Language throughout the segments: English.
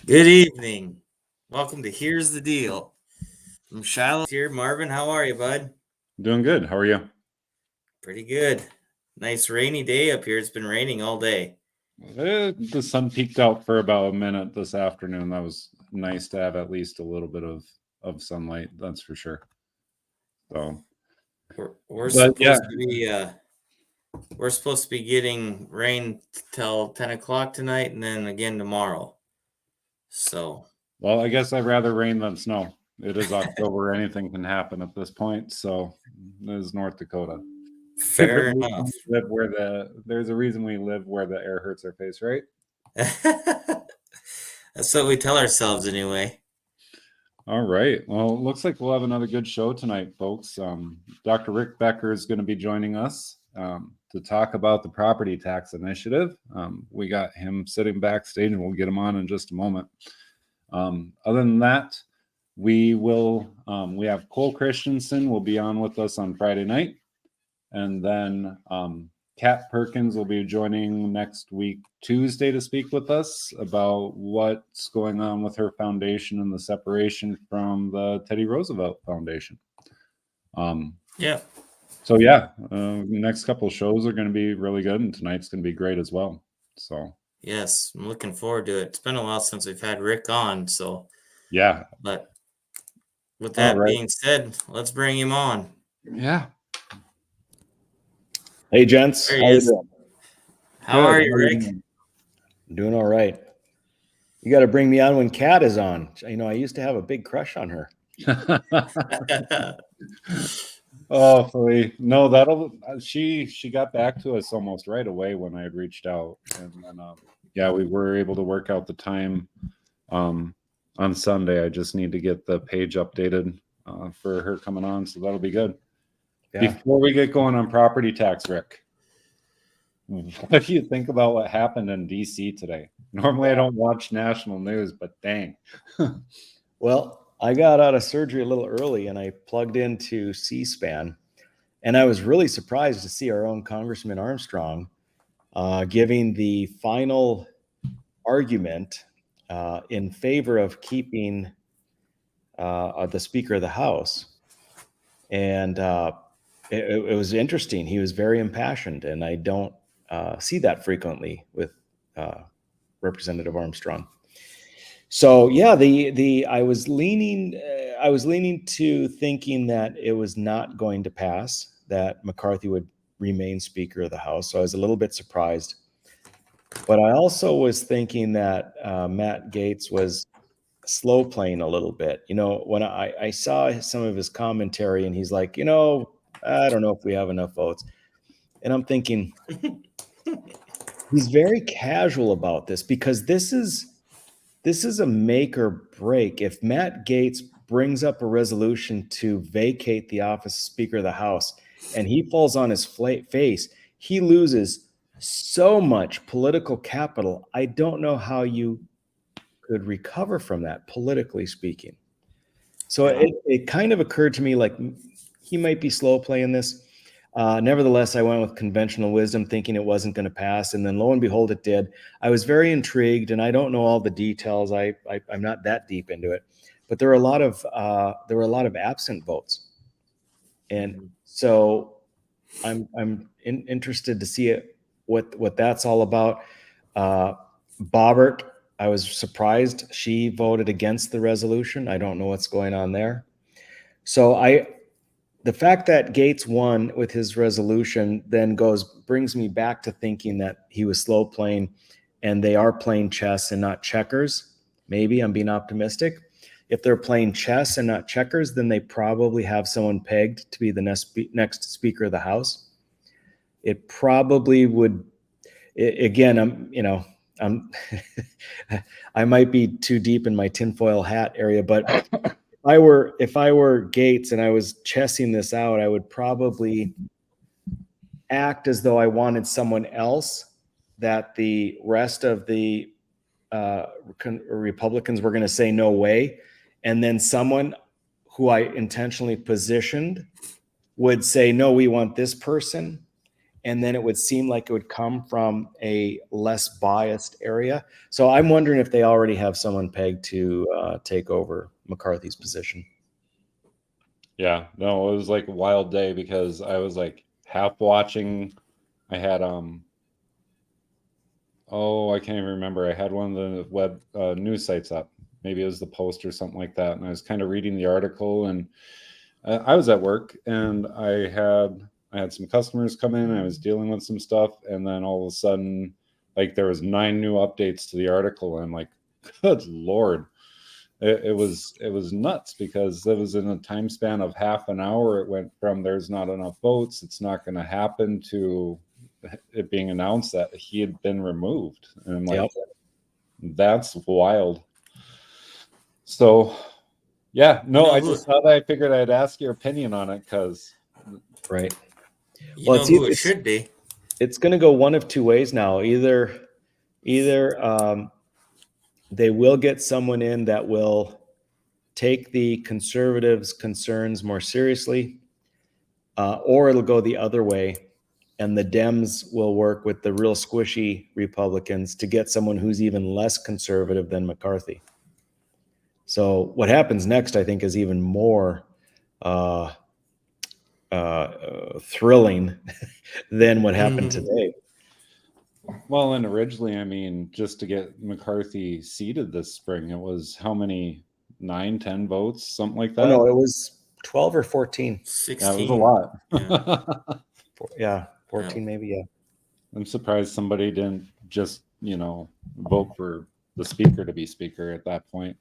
Good evening. Welcome to Here's the Deal. I'm Shilo here. Marvin, how are you, bud? Doing good. How are you? Pretty good. Nice rainy day up here. It's been raining all day. The sun peeked out for about a minute this afternoon. That was nice to have at least a little bit of sunlight. That's for sure. So, We're but yeah, supposed to be getting rain till 10 o'clock tonight and then again tomorrow. So well, I guess I'd rather rain than snow. It is October. Anything can happen at this point. So, it is North Dakota. There's a fair reason enough. we live where there's a reason we live where the air hurts our face, right? That's what we tell ourselves anyway. All right. Well, it looks like we'll have another good show tonight, folks. Dr. Rick Becker is going to be joining us to talk about the property tax initiative. We got him sitting backstage, and we'll get him on in just a moment. Other than that, we have Cole Christensen will be on with us on Friday night, and then Kat Perkins will be joining next week, Tuesday, to speak with us about what's going on with her foundation and the separation from the Teddy Roosevelt Foundation. Yeah. So yeah, next couple of shows are going to be really good, and tonight's going to be great as well. So Yes, I'm looking forward to it. It's been a while since we've had Rick on, so yeah. but with All that right. being said, let's bring him on. Yeah. Hey, gents. There How he you is. doing? How are you, Rick? Doing all right. You got to bring me on when Kat is on. You know, I used to have a big crush on her. Hopefully, no. She got back to us almost right away when I had reached out, and then yeah, we were able to work out the time on Sunday. I just need to get the page updated for her coming on, so that'll be good. Yeah. Before we get going on property tax, Rick, what do you think about what happened in DC today? Normally, I don't watch national news, but dang. Well, I got out of surgery a little early and I plugged into C-SPAN, and I was really surprised to see our own Congressman Armstrong giving the final argument in favor of keeping the Speaker of the House. And it was interesting. He was very impassioned, and I don't see that frequently with Representative Armstrong. So yeah, I was leaning to thinking that it was not going to pass, that McCarthy would remain Speaker of the House. So I was a little bit surprised, but I also was thinking that Matt Gaetz was slow playing a little bit. You know, when I saw some of his commentary, and he's like, you know, I don't know if we have enough votes, and I'm thinking he's very casual about this, because this is a make or break. If Matt Gaetz brings up a resolution to vacate the office of Speaker of the House and he falls on his face, he loses so much political capital. I don't know how you could recover from that, politically speaking. So it kind of occurred to me like he might be slow playing this. Nevertheless, I went with conventional wisdom, thinking it wasn't going to pass, and then lo and behold, it did. I was very intrigued, and I don't know all the details. I'm not that deep into it, but there were a lot of absent votes, and so I'm interested to see what that's all about. Bobbert, I was surprised she voted against the resolution. I don't know what's going on there. So the fact that Gaetz won with his resolution then brings me back to thinking that he was slow playing, and they are playing chess and not checkers. Maybe I'm being optimistic. If they're playing chess and not checkers, then they probably have someone pegged to be the next Speaker of the House. It probably would. Again, I might be too deep in my tinfoil hat area, but if I were Gaetz and I was chessing this out, I would probably act as though I wanted someone else that the rest of the Republicans were going to say no way, and then someone who I intentionally positioned would say, no, we want this person. and then it would seem like it would come from a less biased area. So I'm wondering if they already have someone pegged to take over McCarthy's position. Yeah, no, it was like a wild day because I was like half watching. I had I can't even remember. I had one of the web news sites up. Maybe it was the Post or something like that, and I was kind of reading the article, and I was at work, and I had some customers come in. I was dealing with some stuff, and then all of a sudden, like there was 9 new updates to the article, and I'm like, good Lord. It was nuts because it was in a time span of half an hour. It went from there's not enough votes, it's not going to happen, to it being announced that he had been removed. And I'm like, that's wild. So, yeah, no, I just thought I figured I'd ask your opinion on it because. Right. You know who it should be. It's going to go one of two ways now. Either they will get someone in that will take the conservatives' concerns more seriously, or it'll go the other way, and the Dems will work with the real squishy Republicans to get someone who's even less conservative than McCarthy. So what happens next, I think, is even more thrilling than what happened today. Well, and originally, I mean, just to get McCarthy seated this spring, it was how many? 9, 10 votes, something like that? Oh, no, it was 12 or 14. 16. Yeah, it was a lot. Yeah, 14 maybe, yeah. I'm surprised somebody didn't just, vote for the speaker to be speaker at that point.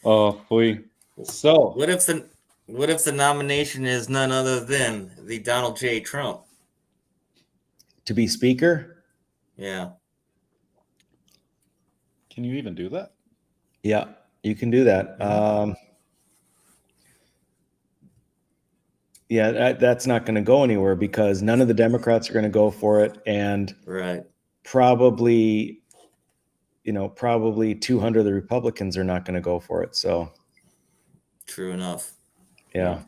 Oh, boy. So what if the nomination is none other than the Donald J. Trump to be speaker? Yeah. Can you even do that? Yeah, you can do that. Yeah, that's not going to go anywhere because none of the Democrats are going to go for it, and probably 200 of the Republicans are not going to go for it. So, true enough. Yeah,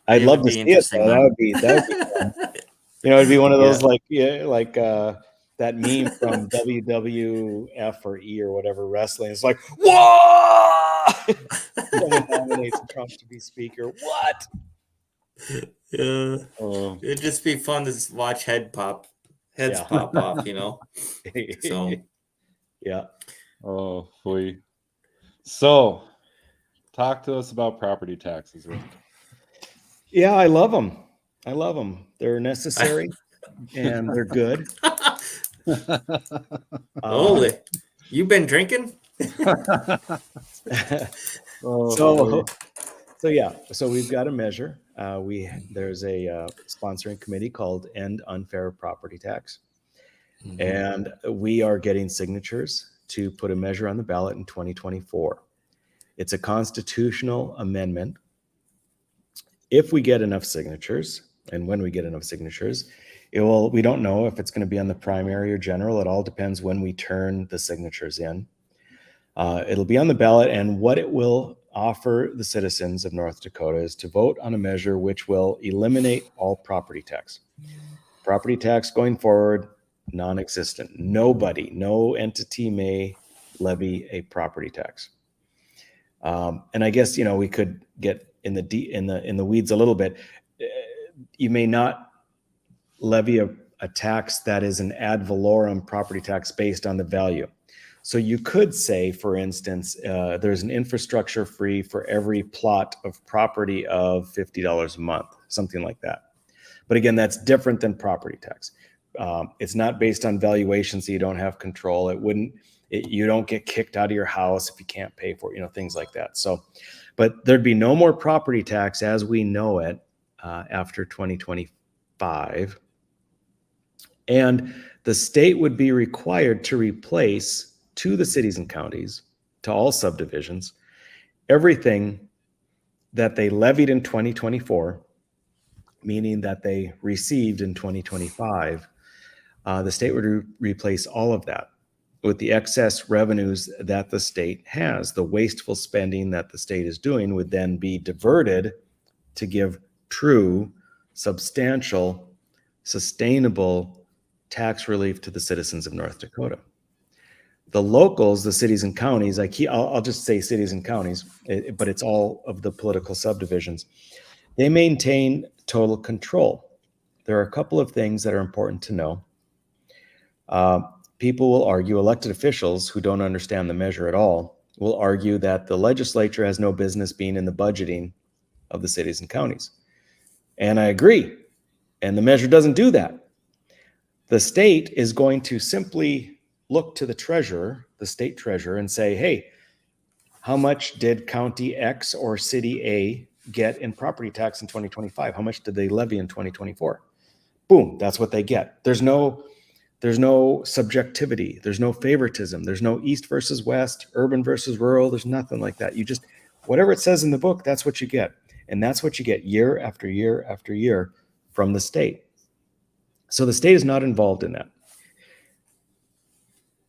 I'd love to see it. Though. That would be fun. It'd be one of those like that meme from WWF or E or whatever wrestling. It's like, whoa! Someone nominates Trump to be speaker. What? Yeah. It'd just be fun to watch heads pop off, So yeah. Oh, boy. So talk to us about property taxes, Rick. Yeah, I love them. They're necessary and they're good. Holy, you been drinking? So we've got a measure. There's a sponsoring committee called End Unfair Property Tax, and we are getting signatures to put a measure on the ballot in 2024. It's a constitutional amendment. If we get enough signatures, and when we get enough signatures, we don't know if it's going to be on the primary or general. It all depends when we turn the signatures in. It'll be on the ballot, and what it will offer the citizens of North Dakota is to vote on a measure which will eliminate all property tax. Property tax going forward, non-existent. Nobody, no entity may levy a property tax. And I guess we could get in the weeds a little bit. You may not levy a tax that is an ad valorem property tax based on the value. So you could say, for instance, there's an infrastructure fee for every plot of property of $50 a month, something like that. But again, that's different than property tax. It's not based on valuation, so you don't have control. You don't get kicked out of your house if you can't pay for it, things like that. So, but there'd be no more property tax as we know it after 2025. And the state would be required to replace to the cities and counties, to all subdivisions, everything that they levied in 2024, meaning that they received in 2025. The state would replace all of that with the excess revenues that the state has. The wasteful spending that the state is doing would then be diverted to give true substantial, sustainable tax relief to the citizens of North Dakota. The locals, the cities and counties, I'll just say cities and counties, but it's all of the political subdivisions. They maintain total control. There are a couple of things that are important to know. People will argue, elected officials who don't understand the measure at all, will argue that the legislature has no business being in the budgeting of the cities and counties. And I agree. And the measure doesn't do that. The state is going to simply look to the treasurer, the state treasurer, and say, hey, how much did county X or city A get in property tax in 2025? How much did they levy in 2024? Boom, that's what they get. There's no subjectivity. There's no favoritism. There's no east versus west, urban versus rural. There's nothing like that. You just, whatever it says in the book, that's what you get. And that's what you get year after year after year from the state. So the state is not involved in that.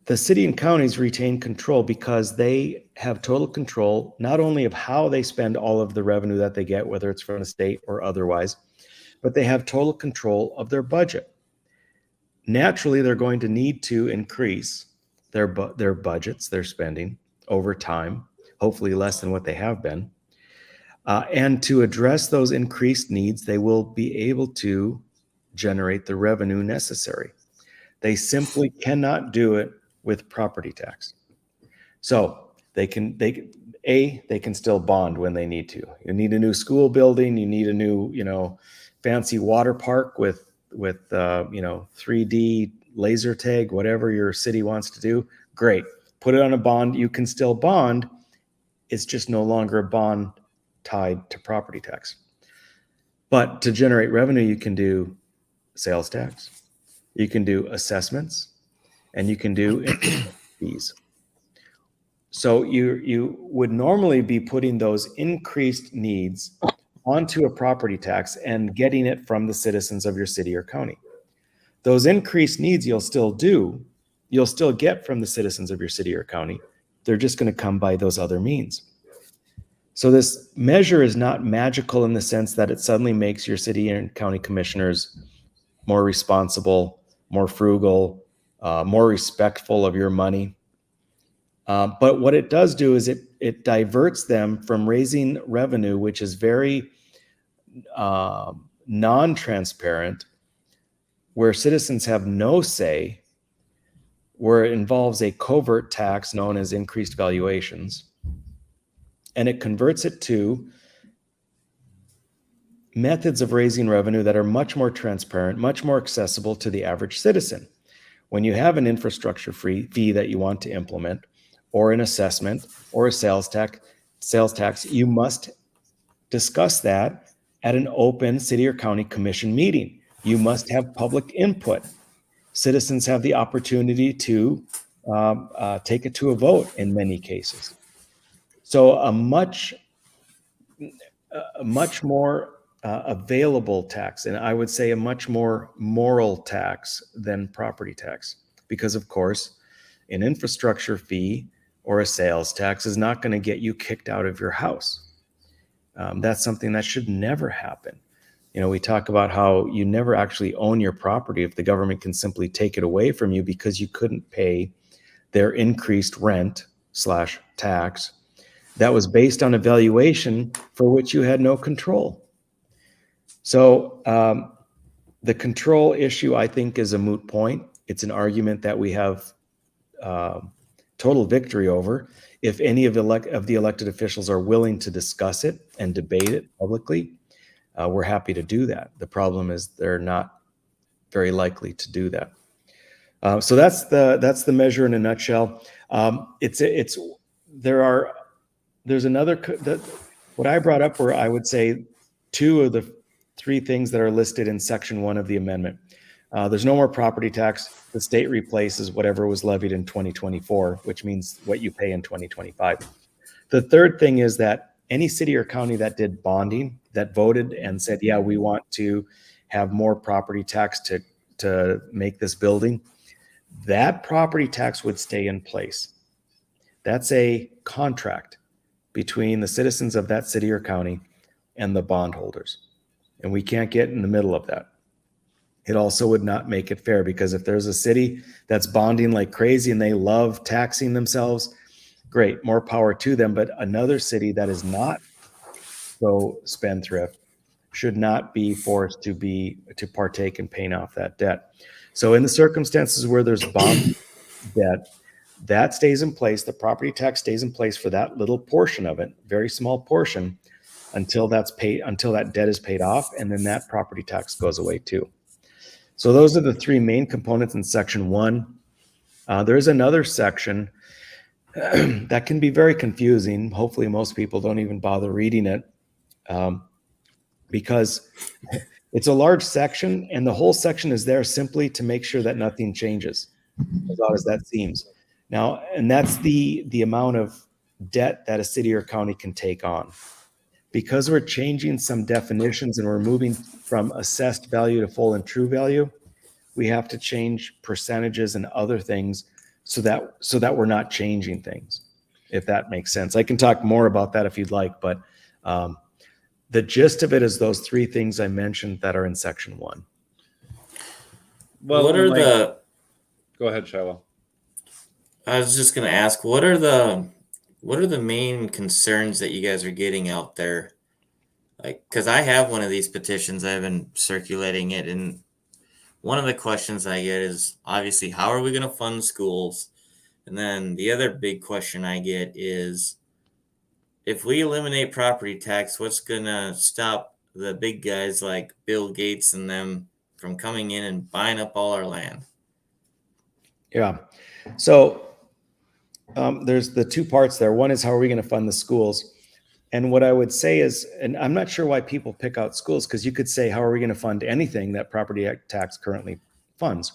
The city and counties retain control because they have total control, not only of how they spend all of the revenue that they get, whether it's from the state or otherwise, but they have total control of their budget. Naturally, they're going to need to increase their budgets, their spending over time, hopefully less than what they have been. And to address those increased needs, they will be able to generate the revenue necessary. They simply cannot do it with property tax. So they can still bond when they need to. You need a new school building, you need a new, fancy water park with 3D laser tag, whatever your city wants to do. Great. Put it on a bond. You can still bond. It's just no longer a bond tied to property tax. But to generate revenue, you can do sales tax, you can do assessments, and you can do fees. So you would normally be putting those increased needs onto a property tax and getting it from the citizens of your city or county. Those increased needs you'll still get from the citizens of your city or county. They're just going to come by those other means. So this measure is not magical in the sense that it suddenly makes your city and county commissioners more responsible, more frugal, more respectful of your money. But what it does do is it diverts them from raising revenue, which is very non-transparent, where citizens have no say, where it involves a covert tax known as increased valuations, and it converts it to methods of raising revenue that are much more transparent, much more accessible to the average citizen. When you have an infrastructure fee that you want to implement, or an assessment, or a sales tax, you must discuss that at an open city or county commission meeting. You must have public input. Citizens have the opportunity to take it to a vote in many cases. So a much more available tax, and I would say a much more moral tax than property tax, because of course, an infrastructure fee or a sales tax is not going to get you kicked out of your house. That's something that should never happen. We talk about how you never actually own your property if the government can simply take it away from you because you couldn't pay their increased rent/tax that was based on a valuation for which you had no control. So the control issue, I think, is a moot point. It's an argument that we have total victory over. If any of the elected officials are willing to discuss it and debate it publicly, we're happy to do that. The problem is they're not very likely to do that. So that's the measure in a nutshell. There's another, what I brought up were, I would say, two of the three things that are listed in section 1 of the amendment. There's no more property tax. The state replaces whatever was levied in 2024, which means what you pay in 2025. The third thing is that any city or county that did bonding, that voted and said, yeah, we want to have more property tax to make this building, that property tax would stay in place. That's a contract between the citizens of that city or county and the bondholders. And we can't get in the middle of that. It also would not make it fair, because if there's a city that's bonding like crazy and they love taxing themselves, great, more power to them. But another city that is not so spendthrift should not be forced to partake in paying off that debt. So in the circumstances where there's bond debt, that stays in place. The property tax stays in place for that little portion of it, very small portion, until that's paid, until that debt is paid off, and then that property tax goes away too. So those are the three main components in section 1. There's another section that can be very confusing. Hopefully most people don't even bother reading it, because it's a large section, and the whole section is there simply to make sure that nothing changes, as odd as that seems. Now, and that's the amount of debt that a city or county can take on. Because we're changing some definitions and we're moving from assessed value to full and true value, we have to change percentages and other things so that we're not changing things, if that makes sense. I can talk more about that if you'd like, but the gist of it is those three things I mentioned that are in section 1. Well, what are the? Go ahead, Shilo. I was just gonna ask, what are the main concerns that you guys are getting out there? Like, because I have one of these petitions, I've been circulating it, and one of the questions I get is obviously, how are we going to fund schools? And then the other big question I get is, if we eliminate property tax, what's going to stop the big guys like Bill Gates and them from coming in and buying up all our land? Yeah. So there's the two parts there. One is, how are we going to fund the schools? And what I would say is, and I'm not sure why people pick out schools, because you could say, how are we going to fund anything that property tax currently funds?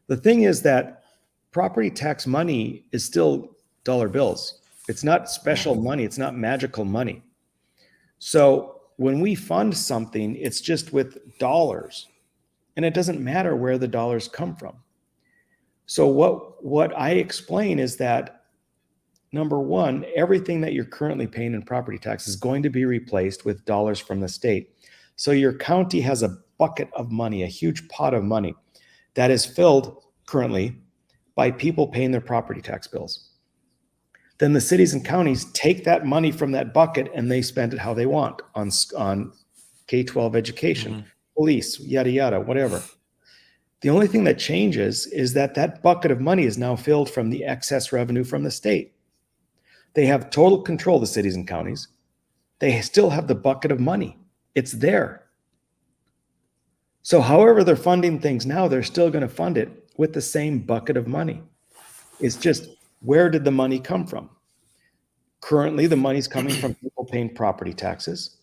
The thing is that property tax money is still dollar bills. It's not special money. It's not magical money. So when we fund something, it's just with dollars, and it doesn't matter where the dollars come from. So what I explain is that, number one, everything that you're currently paying in property tax is going to be replaced with dollars from the state. So your county has a bucket of money, a huge pot of money that is filled currently by people paying their property tax bills. Then the cities and counties take that money from that bucket and they spend it how they want on K-12 education, police, yada, yada, whatever. The only thing that changes is that that bucket of money is now filled from the excess revenue from the state. They have total control, the cities and counties. They still have the bucket of money. It's there. So however they're funding things now, they're still going to fund it with the same bucket of money. It's just, where did the money come from? Currently, the money's coming from people paying property taxes.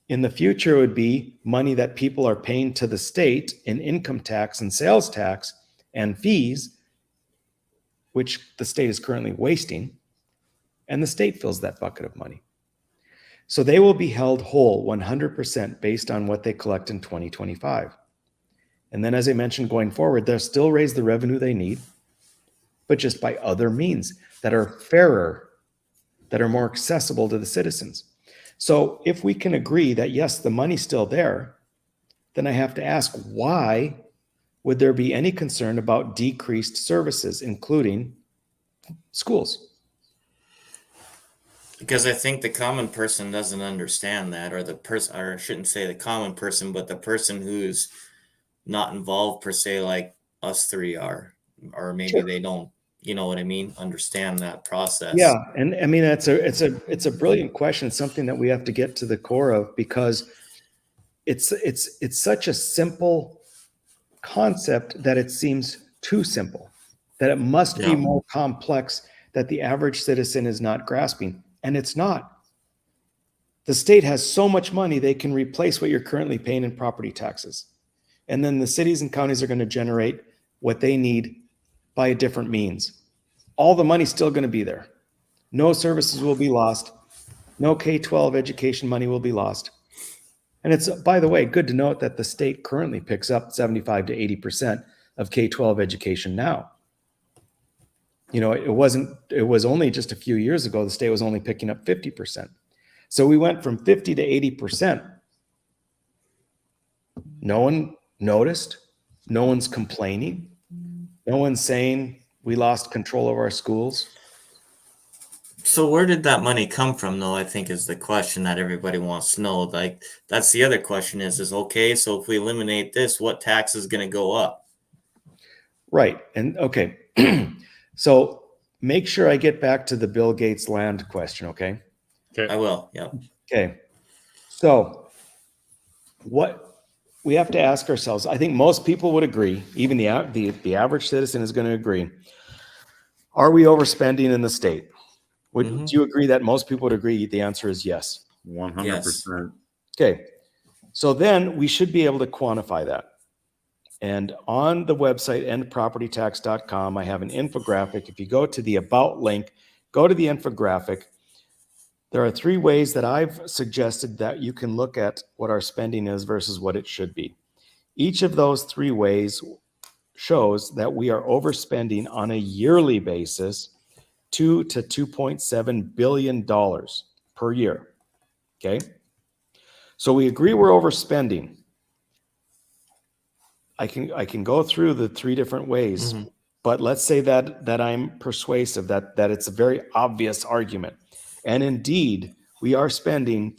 In the future, it would be money that people are paying to the state in income tax and sales tax and fees, which the state is currently wasting. And the state fills that bucket of money. So they will be held whole 100% based on what they collect in 2025. And then, as I mentioned, going forward, they'll still raise the revenue they need, but just by other means that are fairer, that are more accessible to the citizens. So if we can agree that, yes, the money's still there, then I have to ask, why would there be any concern about decreased services, including schools? Because I think the common person doesn't understand that, or the person, or I shouldn't say the common person, but the person who's not involved per se, like us three are, or maybe Sure. they don't, you know what I mean, understand that process. Yeah, and I mean it's a brilliant question. It's something that we have to get to the core of, because it's such a simple concept that it seems too simple, that it must be more complex, that the average citizen is not grasping. And it's not. The state has so much money, they can replace what you're currently paying in property taxes. And then the cities and counties are going to generate what they need by a different means. All the money's still going to be there. No services will be lost. No K-12 education money will be lost. And it's, by the way, good to note that the state currently picks up 75 to 80% of K-12 education now. You know, it was only just a few years ago, the state was only picking up 50%. So we went from 50 to 80%. No one noticed. No one's complaining. No one's saying we lost control of our schools. So where did that money come from, though? I think is the question that everybody wants to know. Like, that's the other question is okay, so if we eliminate this, what tax is going to go up? Right. And okay. So make sure I get back to the Bill Gates land question, okay? I will. Yeah. Okay. So what we have to ask ourselves, I think most people would agree, even the average citizen is going to agree. Are we overspending in the state? Do you agree that most people would agree? The answer is yes. 100%. Okay. So then we should be able to quantify that. And on the website, endpropertytax.com, I have an infographic. If you go to the About link, go to the infographic. There are 3 ways that I've suggested that you can look at what our spending is versus what it should be. Each of those 3 ways shows that we are overspending on a yearly basis $2 to $2.7 billion per year. Okay. So we agree we're overspending. I can go through the 3 different ways, but let's say that I'm persuasive, that it's a very obvious argument. And indeed, we are spending $2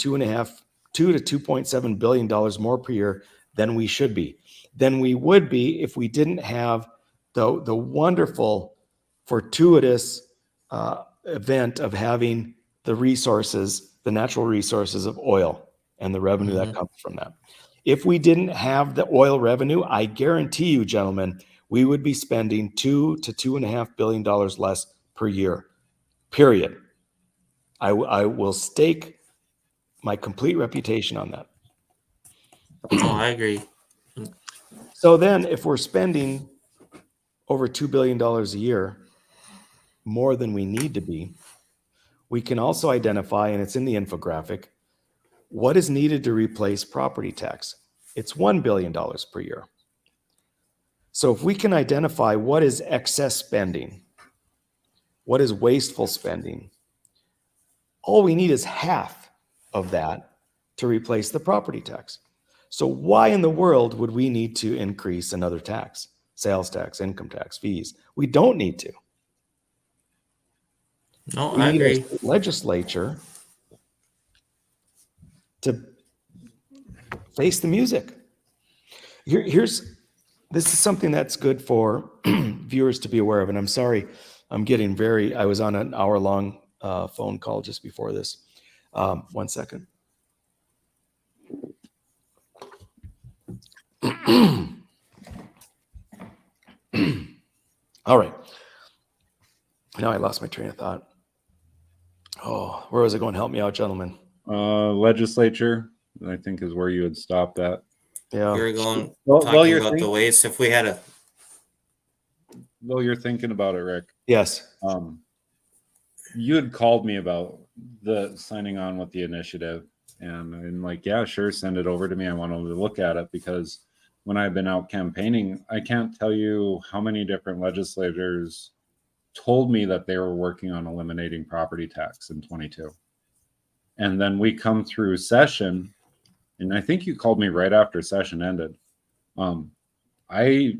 to $2.7 billion more per year than we should be, than we would be if we didn't have the wonderful, fortuitous event of having the resources, the natural resources of oil and the revenue that comes from that. If we didn't have the oil revenue, I guarantee you, gentlemen, we would be spending $2 to $2.5 billion less per year, period. I will stake my complete reputation on that. Oh, I agree. So then if we're spending over $2 billion a year, more than we need to be, we can also identify, and it's in the infographic, what is needed to replace property tax. It's $1 billion per year. So if we can identify what is excess spending, what is wasteful spending, all we need is half of that to replace the property tax. So why in the world would we need to increase another tax? Sales tax, income tax, fees. We don't need to. No, We I need agree. a legislature to face the music. This is something that's good for viewers to be aware of. And I'm sorry, I was on an hour-long phone call just before this. 1 second. All right. Now I lost my train of thought. Oh, where was I going? Help me out, gentlemen. Legislature, I think, is where you would stop that. Yeah. You're going Well, you're about the waste. If we had a Well, you're thinking about it, Rick. Yes. You had called me about the signing on with the initiative, and I'm like, yeah, sure, send it over to me. I want to look at it, because when I've been out campaigning, I can't tell you how many different legislators told me that they were working on eliminating property tax in 22. And then we come through session, and I think you called me right after session ended. I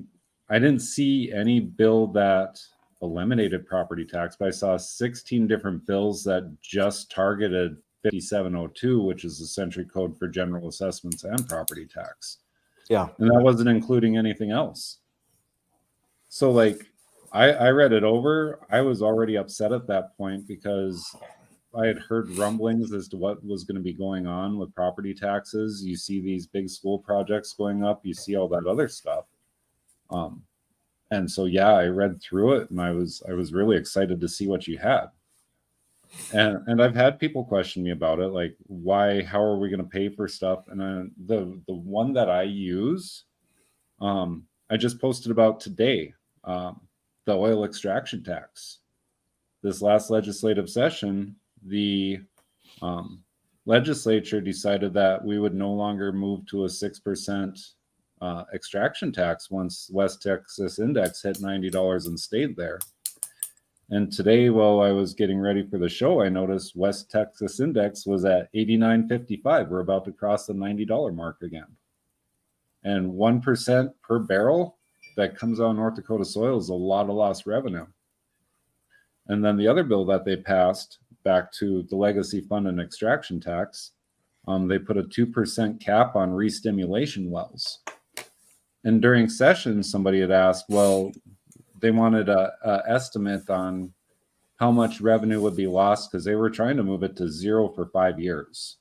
didn't see any bill that eliminated property tax, but I saw 16 different bills that just targeted 5702, which is the century code for general assessments and property tax. Yeah. And that wasn't including anything else. So like, I read it over. I was already upset at that point, because I had heard rumblings as to what was going to be going on with property taxes. You see these big school projects going up, you see all that other stuff. And so, yeah, I read through it, and I was really excited to see what you had. And I've had people question me about it, like, how are we going to pay for stuff? And the one that I use, I just posted about today, the oil extraction tax. This last legislative session, the legislature decided that we would no longer move to a 6% extraction tax once West Texas Index hit $90 and stayed there. And today, while I was getting ready for the show, I noticed West Texas Index was at 89.55. We're about to cross the $90 mark again. And 1% per barrel that comes out of North Dakota soil is a lot of lost revenue. And then the other bill that they passed, back to the legacy fund and extraction tax, they put a 2% cap on re-stimulation wells. And during session, somebody had asked, well, they wanted a estimate on how much revenue would be lost because they were trying to move it to 0 for 5 years.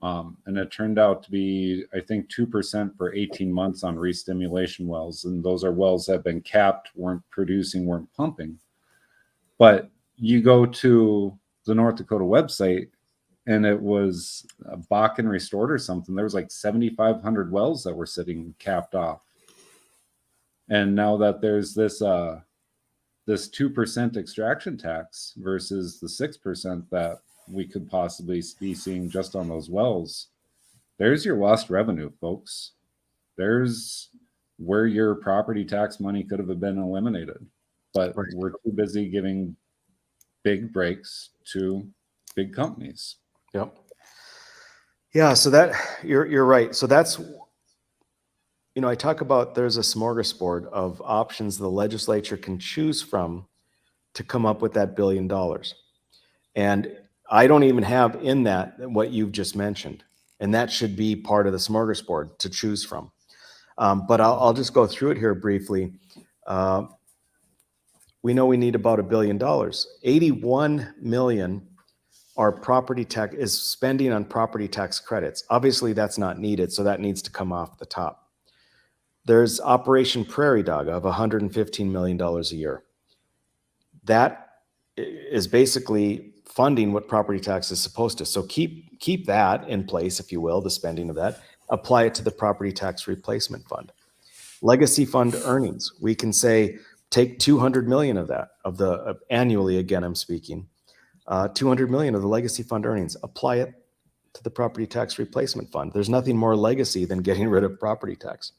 And it turned out to be, I think, 2% for 18 months on re-stimulation wells. And those are wells that have been capped, weren't producing, weren't pumping. But you go to the North Dakota website, and it was a Bakken restored or something. There was like 7,500 wells that were sitting capped off. And now that there's this 2% extraction tax versus the 6% that we could possibly be seeing just on those wells, there's your lost revenue, folks. There's where your property tax money could have been eliminated. But Right. we're too busy giving big breaks to big companies. Yep. Yeah, so that you're right. So that's, I talk about there's a smorgasbord of options the legislature can choose from to come up with that $1 billion. And I don't even have in that what you've just mentioned. And that should be part of the smorgasbord to choose from. But I'll just go through it here briefly. We know we need about $1 billion. 81 million are property tax is spending on property tax credits. Obviously, that's not needed, so that needs to come off the top. There's Operation Prairie Dog of $115 million a year. That is basically funding what property tax is supposed to. So keep that in place, if you will, the spending of that. Apply it to the property tax replacement fund. Legacy fund earnings. We can say take 200 million of that, annually, again, I'm speaking, 200 million of the legacy fund earnings, apply it to the property tax replacement fund. There's nothing more legacy than getting rid of property tax.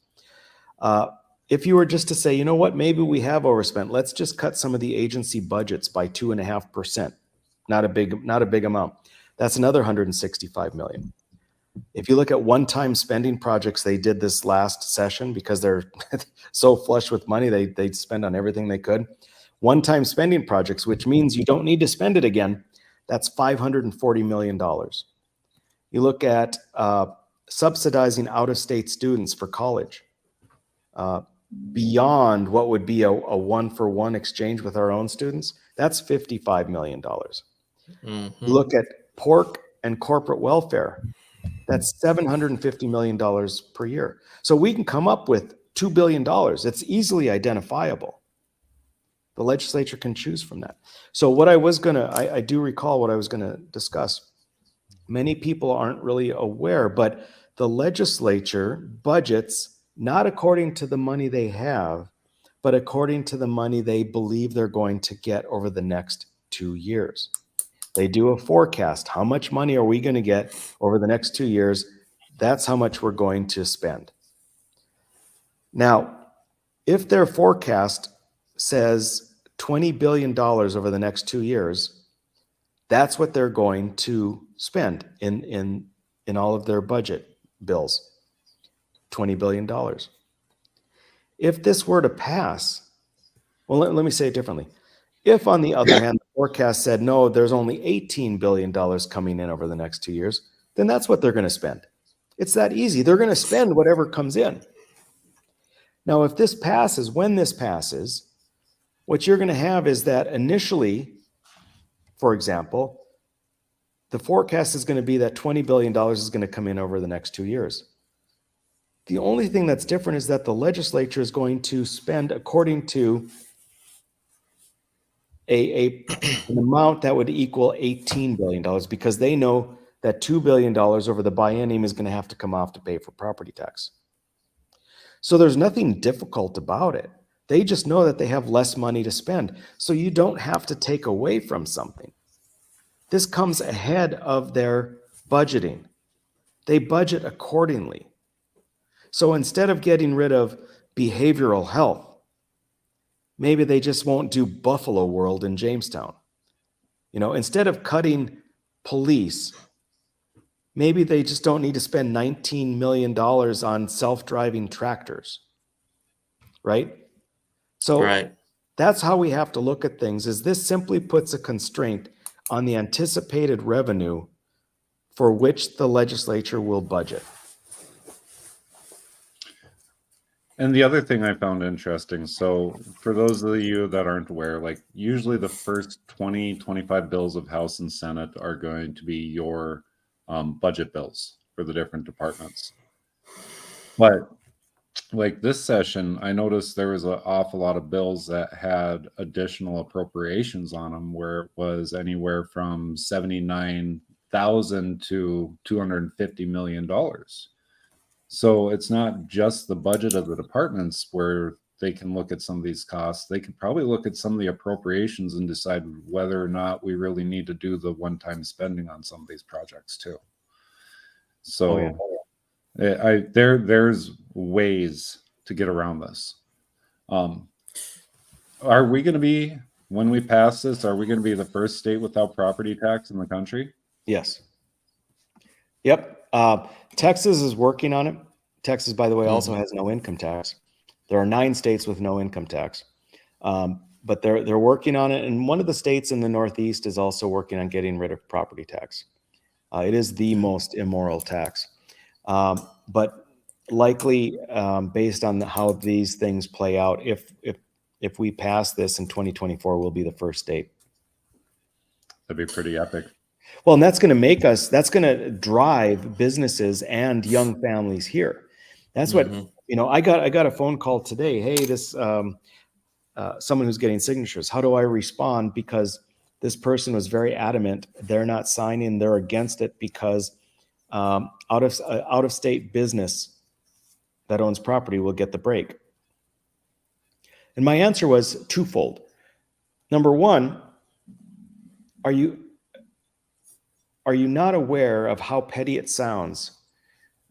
If you were just to say, you know what, maybe we have overspent, let's just cut some of the agency budgets by 2.5%. Not a big amount. That's another 165 million. If you look at one-time spending projects they did this last session, because they're so flush with money, they spend on everything they could. One-time spending projects, which means you don't need to spend it again, that's $540 million. You look at subsidizing out-of-state students for college, beyond what would be a one-for-one exchange with our own students, that's $55 million. You look at pork and corporate welfare, that's $750 million per year. So we can come up with $2 billion. It's easily identifiable. The legislature can choose from that. So what I do recall what I was gonna discuss. Many people aren't really aware, but the legislature budgets not according to the money they have, but according to the money they believe they're going to get over the next 2 years. They do a forecast. How much money are we going to get over the next 2 years? That's how much we're going to spend. Now, if their forecast says $20 billion over the next 2 years, that's what they're going to spend in all of their budget bills, $20 billion. If this were to pass, well, let me say it differently. If, on the other hand, the forecast said, no, there's only $18 billion coming in over the next 2 years, then that's what they're going to spend. It's that easy. They're going to spend whatever comes in. Now, if this passes, when this passes, what you're going to have is that initially, for example, the forecast is going to be that $20 billion is going to come in over the next 2 years. The only thing that's different is that the legislature is going to spend according to an amount that would equal $18 billion, because they know that $2 billion over the biennium is going to have to come off to pay for property tax. So there's nothing difficult about it. They just know that they have less money to spend. So you don't have to take away from something. This comes ahead of their budgeting. They budget accordingly. So instead of getting rid of behavioral health, maybe they just won't do Buffalo World in Jamestown. Instead of cutting police, maybe they just don't need to spend $19 million on self-driving tractors, right? So Right. that's how we have to look at things, is this simply puts a constraint on the anticipated revenue for which the legislature will budget. And the other thing I found interesting, so for those of you that aren't aware, like usually the first 20, 25 bills of House and Senate are going to be your budget bills for the different departments. But like this session, I noticed there was an awful lot of bills that had additional appropriations on them, where it was anywhere from 79,000 to $250 million. So it's not just the budget of the departments where they can look at some of these costs. They could probably look at some of the appropriations and decide whether or not we really need to do the one-time spending on some of these projects too. So there's ways to get around this. Are we going to be, when we pass this, are we going to be the first state without property tax in the country? Yes. Yep. Texas is working on it. Texas, by the way, also has no income tax. There are 9 states with no income tax, but they're working on it. And one of the states in the Northeast is also working on getting rid of property tax. It is the most immoral tax, but likely based on how these things play out, if we pass this in 2024, we'll be the first state. That'd be pretty epic. Well, and that's going to drive businesses and young families here. That's what, I got a phone call today. Hey, this, someone who's getting signatures. How do I respond? Because this person was very adamant. They're not signing. They're against it because out of state business that owns property will get the break. And my answer was twofold. Number one, are you not aware of how petty it sounds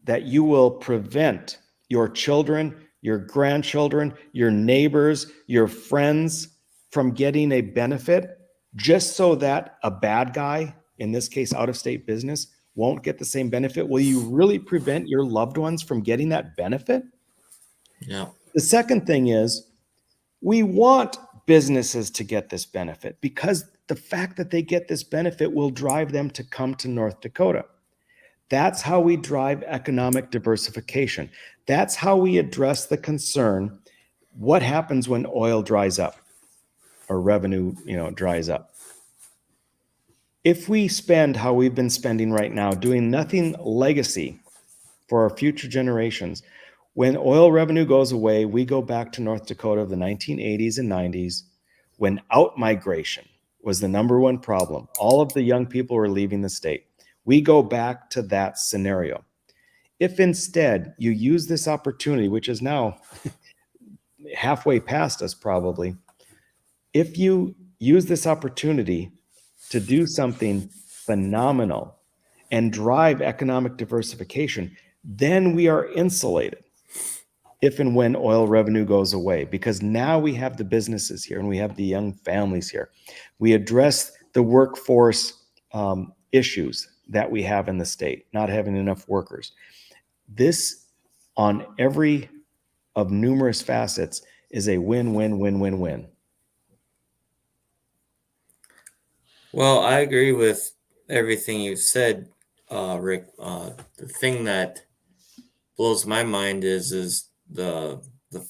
that you will prevent your children, your grandchildren, your neighbors, your friends from getting a benefit just so that a bad guy, in this case, out-of-state business, won't get the same benefit? Will you really prevent your loved ones from getting that benefit? Yeah. The second thing is, we want businesses to get this benefit because the fact that they get this benefit will drive them to come to North Dakota. That's how we drive economic diversification. That's how we address the concern, what happens when oil dries up or revenue, dries up. If we spend how we've been spending right now, doing nothing legacy for our future generations, when oil revenue goes away, we go back to North Dakota of the 1980s and 90s, when out-migration was the number one problem. All of the young people were leaving the state. We go back to that scenario. If instead you use this opportunity, which is now halfway past us probably, if you use this opportunity to do something phenomenal and drive economic diversification, then we are insulated if and when oil revenue goes away, because now we have the businesses here and we have the young families here. We address the workforce issues that we have in the state, not having enough workers. This, on every of numerous facets, is a win-win-win-win-win. Well, I agree with everything you said, Rick. The thing that blows my mind is the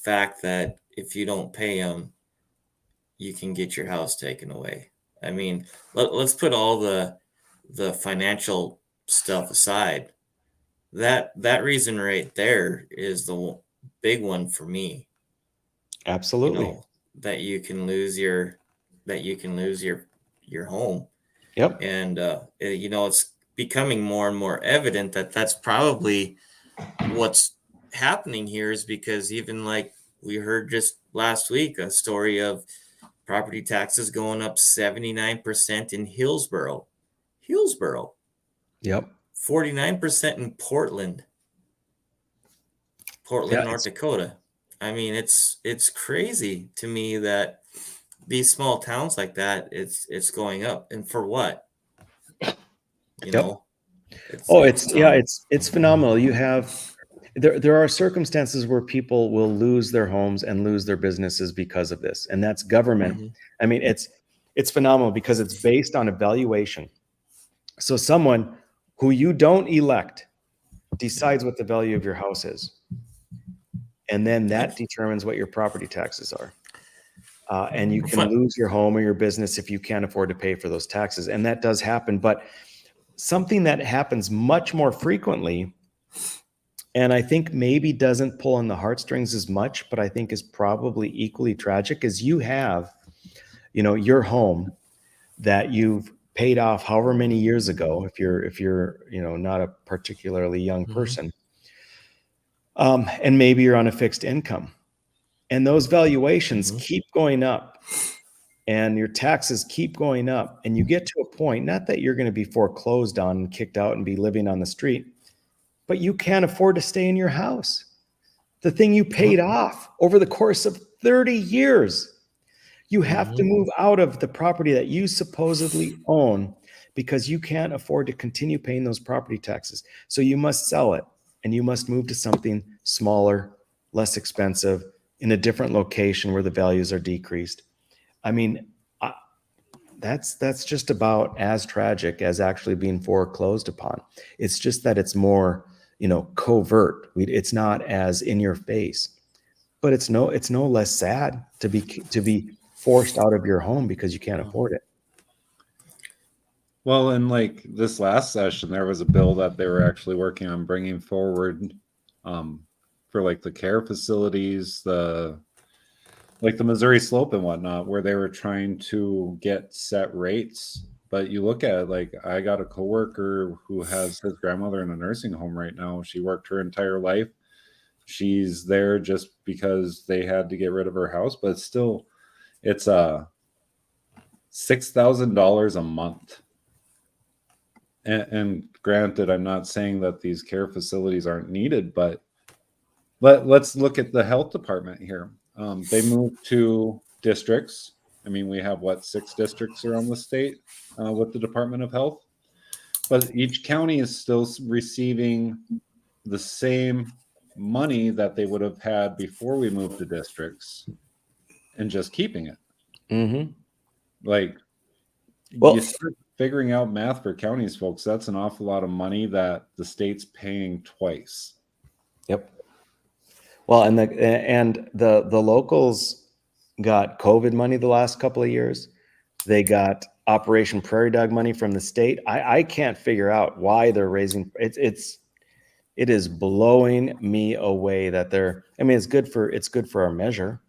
fact that if you don't pay them, you can get your house taken away. I mean, let's put all the financial stuff aside. That reason right there is the big one for me. Absolutely. That you can lose your home. Yep. And it's becoming more and more evident that that's probably what's happening here, is because even like we heard just last week a story of property taxes going up 79% in Hillsboro. Yep. 49% in Portland, North Dakota. I mean, it's crazy to me that these small towns like that, it's going up. And for what? You know? It's phenomenal. You have there are circumstances where people will lose their homes and lose their businesses because of this, and that's government. Mhm. I mean, it's phenomenal because it's based on a valuation. So someone who you don't elect decides what the value of your house is, and then that determines what your property taxes are. And you can lose your home or your business if you can't afford to pay for those taxes, and that does happen. But something that happens much more frequently, and I think maybe doesn't pull on the heartstrings as much, but I think is probably equally tragic, is you have, your home that you've paid off however many years ago, if you're not a particularly young person, and maybe you're on a fixed income, and those valuations keep going up, and your taxes keep going up, and you get to a point, not that you're going to be foreclosed on and kicked out and be living on the street, but you can't afford to stay in your house. The thing you paid off over the course of 30 years. You have to move out of the property that you supposedly own because you can't afford to continue paying those property taxes. So you must sell it, and you must move to something smaller, less expensive, in a different location where the values are decreased. I mean, that's just about as tragic as actually being foreclosed upon. It's just that it's more, covert. It's not as in your face, but it's no less sad to be forced out of your home because you can't afford it. Well, in like this last session, there was a bill that they were actually working on bringing forward for like the care facilities, like the Missouri Slope and whatnot, where they were trying to get set rates. But you look at it, like I got a coworker who has his grandmother in a nursing home right now. She worked her entire life. She's there just because they had to get rid of her house, but still, it's $6,000 a month. And granted, I'm not saying that these care facilities aren't needed, but let's look at the health department here. They moved to districts. I mean, we have 6 districts around the state with the Department of Health, but each county is still receiving the same money that they would have had before we moved to districts and just keeping it. Mm-hmm. Like, well, you start figuring out math for counties, folks. That's an awful lot of money that the state's paying twice. Yep. Well, and the locals got COVID money the last couple of years. They got Operation Prairie Dog money from the state. I can't figure out why they're raising it is blowing me away that they're, I mean, it's good for our measure,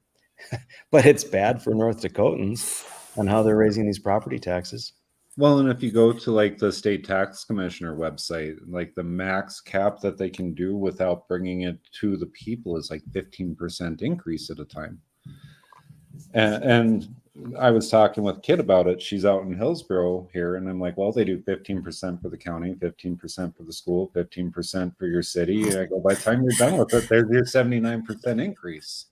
but it's bad for North Dakotans on how they're raising these property taxes. Well, and if you go to like the state tax commissioner website, like the max cap that they can do without bringing it to the people is like 15% increase at a time. And I was talking with Kit about it. She's out in Hillsborough here, and I'm like, well, they do 15% for the county, 15% for the school, 15% for your city. And I go, by the time you're done with it, there's your 79% increase.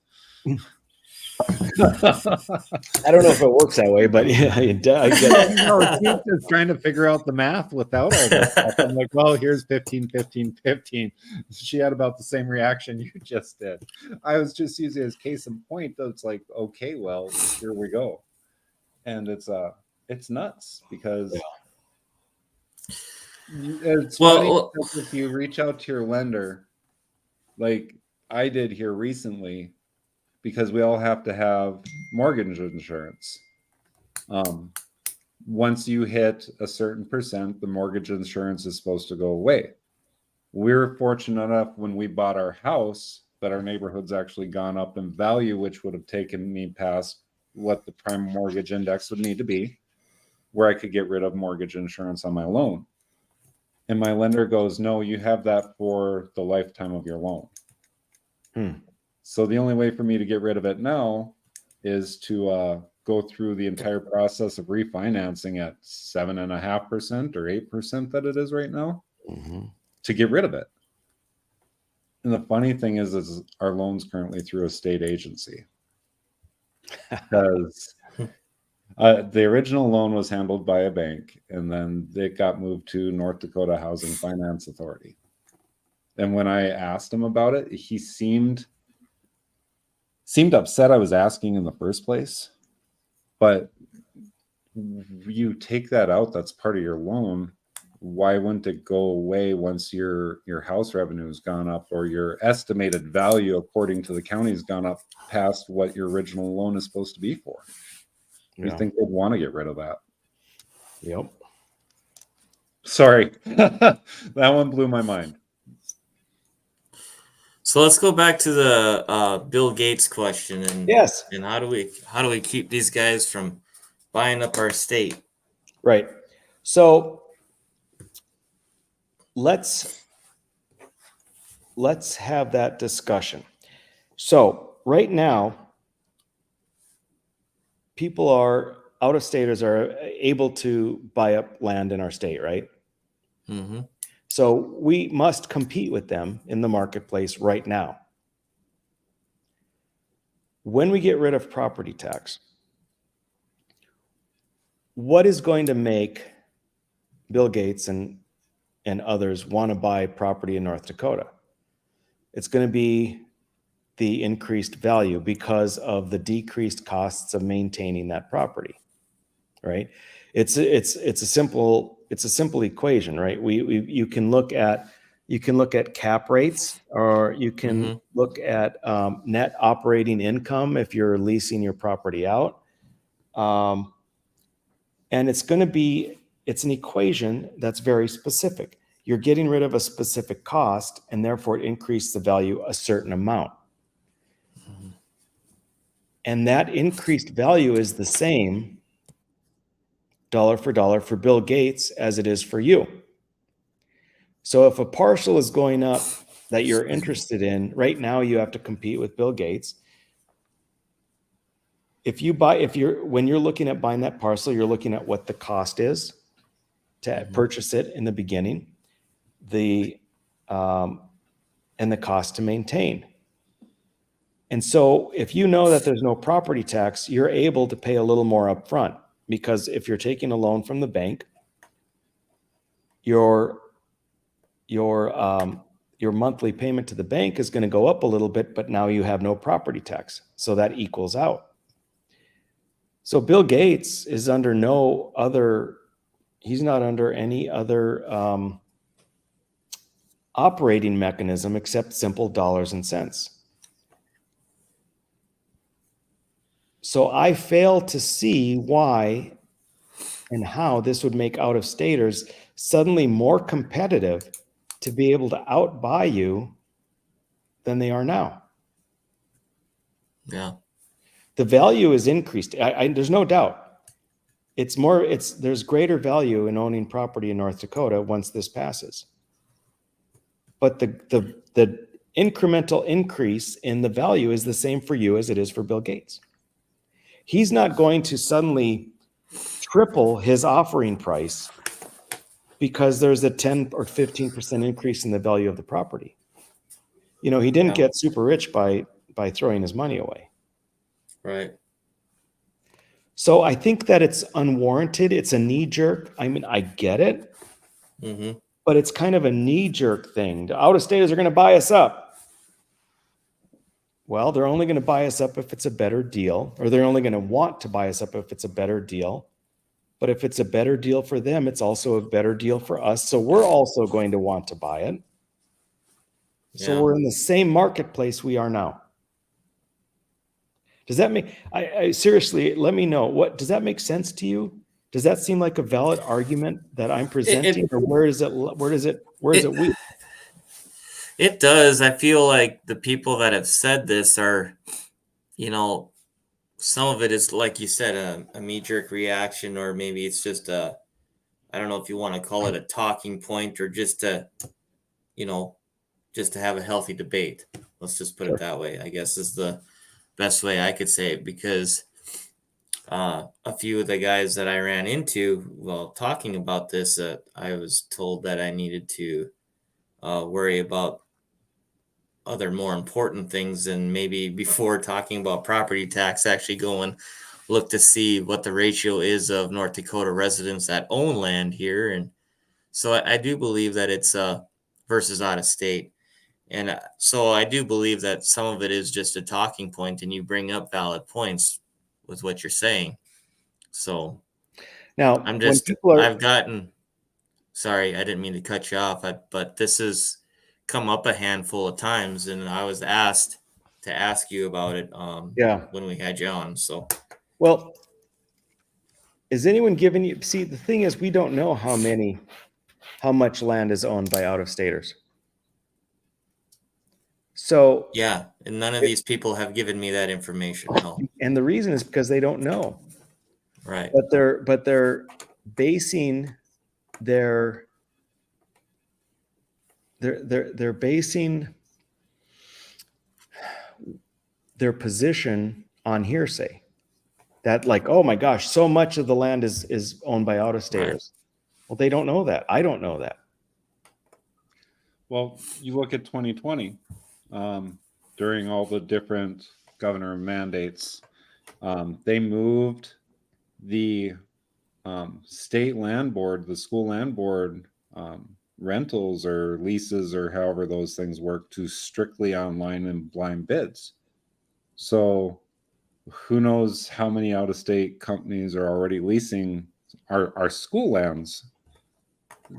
I don't know if it works that way, but yeah, I get it. She's just trying to figure out the math without all this stuff. I'm like, well, here's 15, 15, 15. She had about the same reaction you just did. I was just using it as case in point. It's like, okay, well, here we go. And it's nuts because it's funny if you reach out to your lender, like I did here recently, because we all have to have mortgage insurance. Once you hit a certain percent, the mortgage insurance is supposed to go away. We're fortunate enough when we bought our house that our neighborhood's actually gone up in value, which would have taken me past what the prime mortgage index would need to be, where I could get rid of mortgage insurance on my loan. And my lender goes, no, you have that for the lifetime of your loan. So the only way for me to get rid of it now is to go through the entire process of refinancing at 7.5% or 8% that it is right now to get rid of it. And the funny thing is our loan's currently through a state agency because The original loan was handled by a bank, and then it got moved to North Dakota Housing Finance Authority. And when I asked him about it, he seemed upset I was asking in the first place. But you take that out, that's part of your loan. Why wouldn't it go away once your house revenue has gone up, or your estimated value according to the county has gone up past what your original loan is supposed to be for? You think they'd want to get rid of that? Yep. Sorry. That one blew my mind. So let's go back to the Bill Gates question, and Yes. and how do we keep these guys from buying up our state? Right. So let's have that discussion. So right now, people out of staters are able to buy up land in our state, right? Mm-hmm. So we must compete with them in the marketplace right now. When we get rid of property tax, what is going to make Bill Gates and others want to buy property in North Dakota? It's going to be the increased value because of the decreased costs of maintaining that property, right? It's a simple equation, right? You can look at cap rates, or you can look at net operating income if you're leasing your property out, and it's an equation that's very specific. You're getting rid of a specific cost, and therefore it increased the value a certain amount. And that increased value is the same dollar for dollar for Bill Gates as it is for you. So if a parcel is going up that you're interested in, right now you have to compete with Bill Gates. When you're looking at buying that parcel, you're looking at what the cost is to purchase it in the beginning, and the cost to maintain. And so if you know that there's no property tax, you're able to pay a little more upfront, because if you're taking a loan from the bank, your monthly payment to the bank is going to go up a little bit, but now you have no property tax. So that equals out. So Bill Gates is under he's not under any other operating mechanism except simple dollars and cents. So I fail to see why and how this would make out-of-staters suddenly more competitive to be able to outbuy you than they are now. Yeah. The value is increased. There's no doubt. There's greater value in owning property in North Dakota once this passes. But the incremental increase in the value is the same for you as it is for Bill Gates. He's not going to suddenly triple his offering price because there's a 10 or 15% increase in the value of the property. He didn't get super rich by throwing his money away. Right. So I think that it's unwarranted. It's a knee jerk. I mean, I get it, but it's kind of a knee jerk thing. The out-of-staters are going to buy us up. Well, they're only going to buy us up if it's a better deal, or they're only going to want to buy us up if it's a better deal. But if it's a better deal for them, it's also a better deal for us. So we're also going to want to buy it. So we're in the same marketplace we are now. Does that make, I seriously, let me know, does that make sense to you? Does that seem like a valid argument that I'm presenting, or where is it weak? It does. I feel like the people that have said this are, some of it is, like you said, a knee-jerk reaction, or maybe it's just I don't know if you want to call it a talking point, or just to have a healthy debate. Let's just put it that way, I guess, is the best way I could say it, because a few of the guys that I ran into while talking about this, I was told that I needed to worry about other more important things, and maybe before talking about property tax, actually going look to see what the ratio is of North Dakota residents that own land here. And so I do believe that it's versus out of state. And so I do believe that some of it is just a talking point, and you bring up valid points with what you're saying. So Now, I'm when just, people are, I've gotten, sorry, I didn't mean to cut you off, but this has come up a handful of times, and I was asked to ask you about it yeah, when we had you on. So, well, is anyone giving you, see, the thing is, we don't know how much land is owned by out-of-staters. So, yeah, and none of these people have given me that information. No, and the reason is because they don't know, right, but they're basing their they're basing their position on hearsay. That, like, oh my gosh, so much of the land is owned by out-of-staters. Well, they don't know that. I don't know that. Well, you look at 2020, during all the different governor mandates, they moved the state land board, the school land board rentals or leases or however those things work to strictly online and blind bids. So who knows how many out-of-state companies are already leasing our school lands.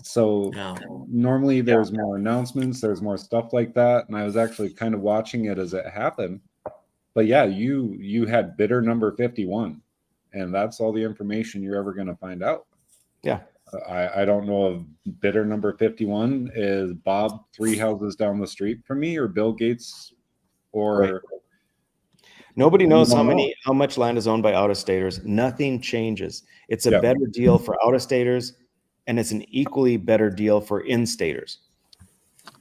So yeah, normally there's more announcements, there's more stuff like that, and I was actually kind of watching it as it happened. But yeah, you had bidder number 51, and that's all the information you're ever going to find out. Yeah. I don't know if bidder number 51 is Bob 3 houses down the street from me, or Bill Gates, or Right. Nobody we knows don't know. how much land is owned by out-of-staters. Nothing changes. It's a Yeah. better deal for out-of-staters, and it's an equally better deal for in-staters.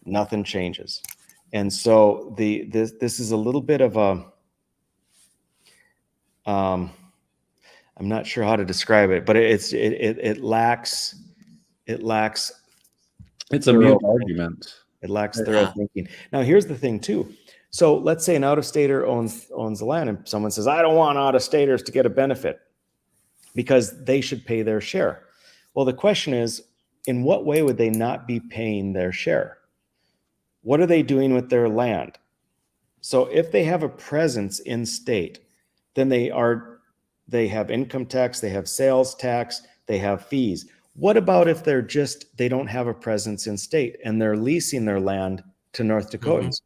Nothing changes. And so this is a little bit of a I'm not sure how to describe it, but it lacks It's a thorough mute argument. It lacks Yeah. thorough thinking. Now, here's the thing too. So let's say an out-of-stater owns the land, and someone says, "I don't want out-of-staters to get a benefit because they should pay their share." Well, the question is, in what way would they not be paying their share? What are they doing with their land? So if they have a presence in state, then they have income tax, they have sales tax, they have fees. What about if they don't have a presence in state and they're leasing their land to North Dakotans?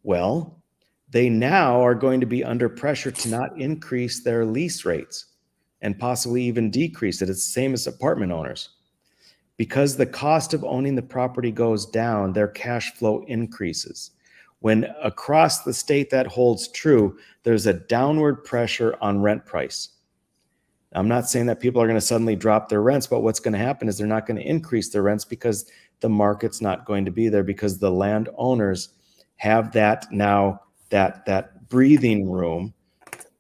Well, they now are going to be under pressure to not increase their lease rates and possibly even decrease it. It's the same as apartment owners. Because the cost of owning the property goes down, their cash flow increases. When across the state that holds true, there's a downward pressure on rent price. I'm not saying that people are going to suddenly drop their rents, but what's going to happen is they're not going to increase their rents because the market's not going to be there, because the landowners have that now, that breathing room,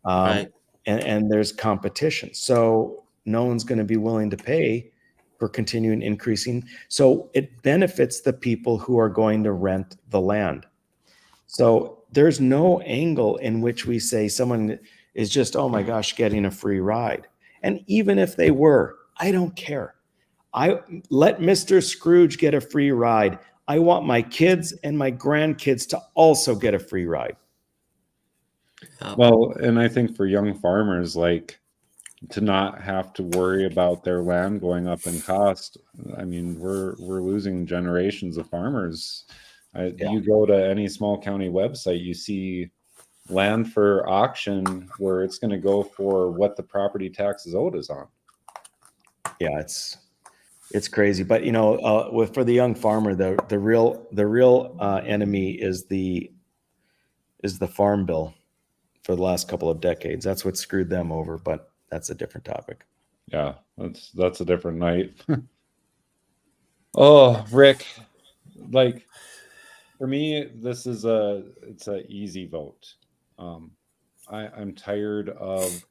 right, and there's competition. So no one's going to be willing to pay for continuing increasing. So it benefits the people who are going to rent the land. So there's no angle in which we say someone is just, oh my gosh, getting a free ride. And even if they were, I don't care. I let Mr. Scrooge get a free ride. I want my kids and my grandkids to also get a free ride. Well, and I think for young farmers, like, to not have to worry about their land going up in cost. I mean, we're losing generations of farmers. You go to any small county website, you see land for auction where it's going to go for what the property taxes owed is on. Yeah, it's crazy. But for the young farmer, the real enemy is the farm bill for the last couple of decades. That's what screwed them over. But that's a different topic. Yeah, that's a different night. Oh, Rick, like, for me, it's an easy vote. I'm tired of,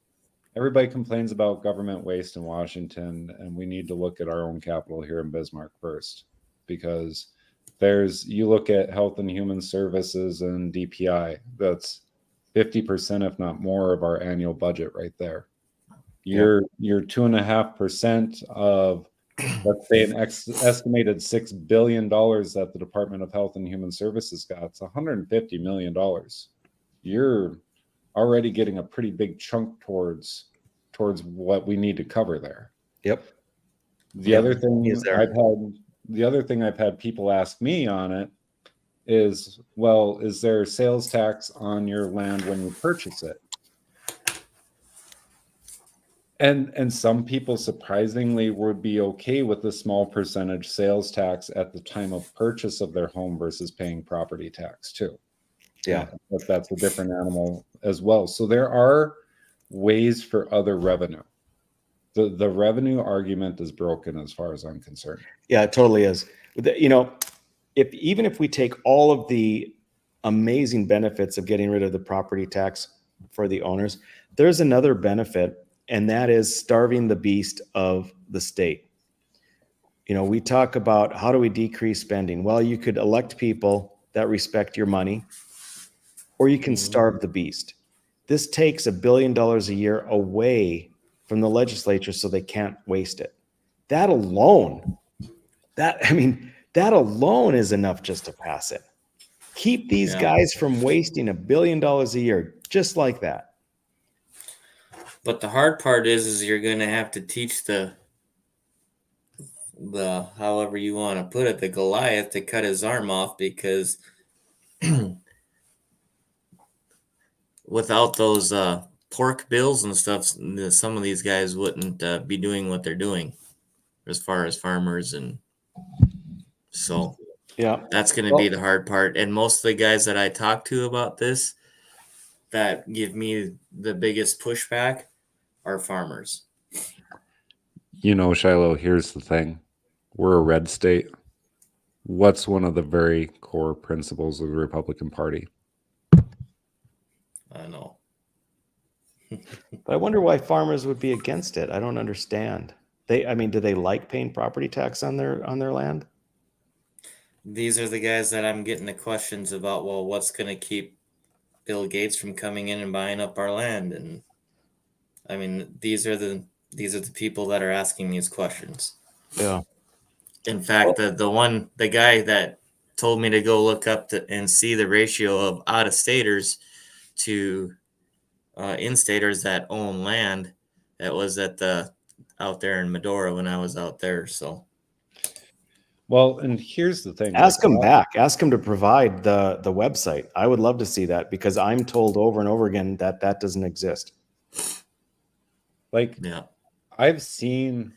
everybody complains about government waste in Washington, and we need to look at our own capital here in Bismarck first, because you look at Health and Human Services and DPI, that's 50%, if not more, of our annual budget right there. You're 2.5% of, let's say, an estimated $6 billion that the Department of Health and Human Services got. It's $150 million. You're already getting a pretty big chunk towards what we need to cover there. Yep. The other thing I've had people ask me on it is, well, is there sales tax on your land when you purchase it? And some people surprisingly would be okay with the small percentage sales tax at the time of purchase of their home versus paying property tax too. Yeah. But that's a different animal as well. So there are ways for other revenue. The revenue argument is broken as far as I'm concerned. Yeah, it totally is. You know, even if we take all of the amazing benefits of getting rid of the property tax for the owners, there's another benefit, and that is starving the beast of the state. You know, we talk about how do we decrease spending? Well, you could elect people that respect your money, or you can starve the beast. This takes $1 billion a year away from the legislature so they can't waste it. That alone is enough just to pass it. Keep these guys from wasting $1 billion a year, just like that. But the hard part is you're going to have to teach the however you want to put it, the Goliath to cut his arm off, because without those pork bills and stuff, some of these guys wouldn't be doing what they're doing as far as farmers. And so that's going to be the hard part. And most of the guys that I talk to about this that give me the biggest pushback are farmers. You know, Shilo, here's the thing. We're a red state. What's one of the very core principles of the Republican Party? I know. But I wonder why farmers would be against it. I don't understand. Do they like paying property tax on their land? These are the guys that I'm getting the questions about, well, what's going to keep Bill Gates from coming in and buying up our land? And I mean, these are the people that are asking these questions. Yeah. In fact, the guy that told me to go look up and see the ratio of out-of-staters to in-staters that own land, that was out there in Medora when I was out there. So, well, and here's the thing. Ask them back. Ask them to provide the website. I would love to see that, because I'm told over and over again that doesn't exist. I've seen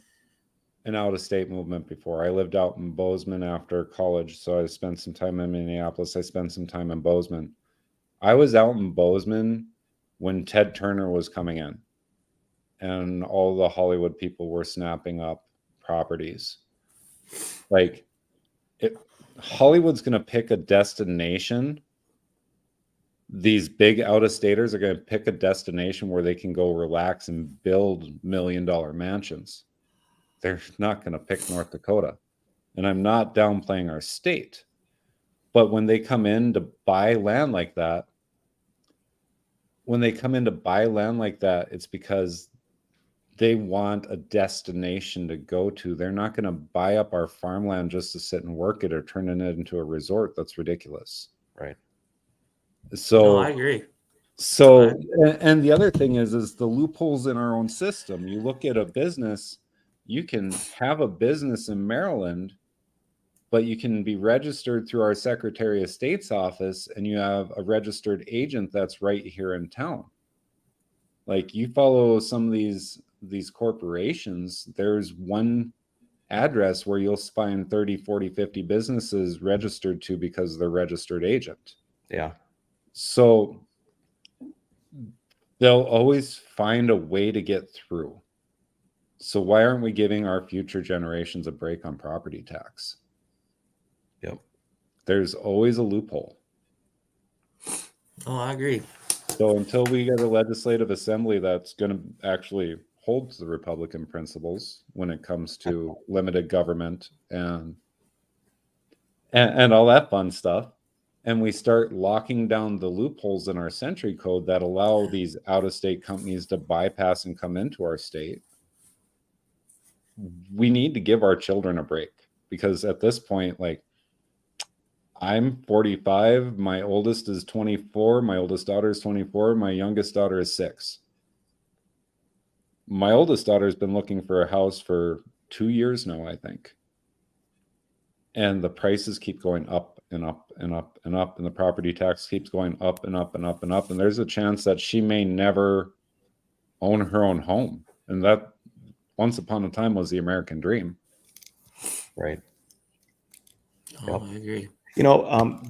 an out-of-state movement before. I lived out in Bozeman after college, so I spent some time in Minneapolis. I spent some time in Bozeman. I was out in Bozeman when Ted Turner was coming in, and all the Hollywood people were snapping up properties. Hollywood's going to pick a destination. These big out-of-staters are going to pick a destination where they can go relax and build $1 million mansions. They're not going to pick North Dakota. And I'm not downplaying our state. But when they come in to buy land like that, it's because they want a destination to go to. They're not going to buy up our farmland just to sit and work it or turn it into a resort. That's ridiculous. Right. So I agree. So, and the other thing is the loopholes in our own system. You look at a business, you can have a business in Maryland, but you can be registered through our Secretary of State's office, and you have a registered agent that's right here in town. Like, you follow some of these corporations, there's one address where you'll find 30, 40, 50 businesses registered to because they're registered agent. Yeah. So they'll always find a way to get through. So why aren't we giving our future generations a break on property tax? Yep. There's always a loophole. Oh, I agree. So until we get a legislative assembly that's going to actually hold to the Republican principles when it comes to limited government and all that fun stuff, and we start locking down the loopholes in our century code that allow these out-of-state companies to bypass and come into our state, we need to give our children a break, because at this point, like, I'm 45, my oldest is 24, my oldest daughter is 24, my youngest daughter is 6. My oldest daughter has been looking for a house for 2 years now, I think. And the prices keep going up and up and up and up, and the property tax keeps going up and up and up and up. And there's a chance that she may never own her own home. And that, once upon a time, was the American dream. Right. Oh, I agree. You know,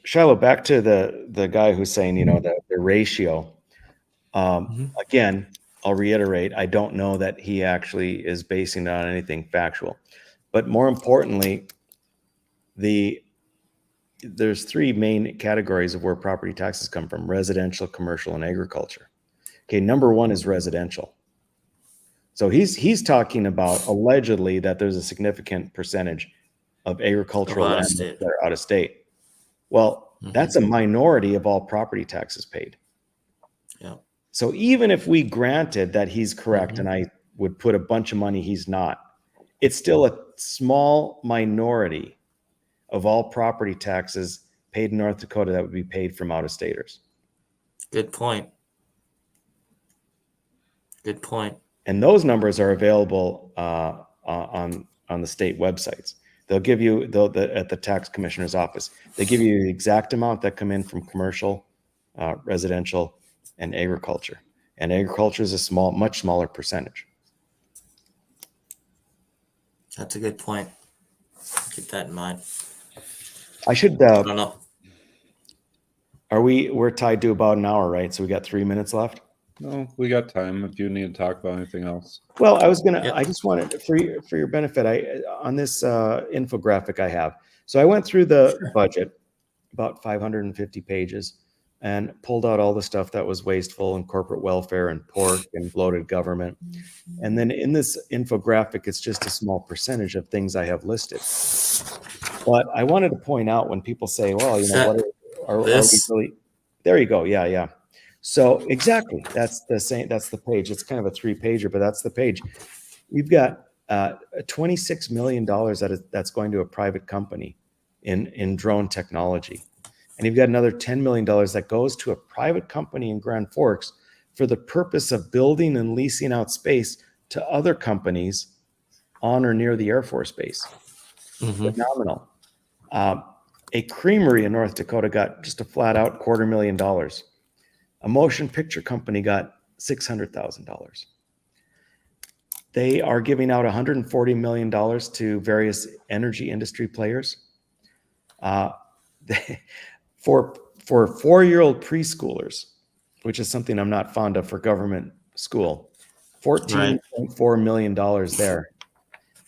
Shilo, back to the guy who's saying, you know, the ratio. Again, I'll reiterate, I don't know that he actually is basing it on anything factual. But more importantly, there's 3 main categories of where property taxes come from: residential, commercial, and agriculture. Okay, number 1 is residential. So he's talking about allegedly that there's a significant percentage of agricultural land that are out of state. Well, that's a minority of all property taxes paid. Yeah. So even if we granted that he's correct, and I would put a bunch of money he's not, it's still a small minority of all property taxes paid in North Dakota that would be paid from out-of-staters. Good point. Good point. And those numbers are available on the state websites. They'll give you, at the tax commissioner's office, they give you the exact amount that come in from commercial, residential, and agriculture. And agriculture is a much smaller percentage. That's a good point. Keep that in mind. I should. I don't know. We're tied to about an hour, right? So we got 3 minutes left. No, we got time if you need to talk about anything else. Well, I just wanted, for your benefit, on this infographic I have. So I went through the budget, about 550 pages, and pulled out all the stuff that was wasteful and corporate welfare and pork and bloated government. And then in this infographic, it's just a small percentage of things I have listed. But I wanted to point out, when people say, well, you know, are we really, there you go. Yeah. So exactly, that's the same. That's the page. It's kind of a 3-pager, but that's the page. We've got $26 million that's going to a private company in drone technology. And you've got another $10 million that goes to a private company in Grand Forks for the purpose of building and leasing out space to other companies on or near the Air Force Base. Phenomenal. A creamery in North Dakota got just a flat out $250,000. A motion picture company got $600,000. They are giving out $140 million to various energy industry players. For 4-year-old preschoolers, which is something I'm not fond of for government school, $14.4 million there.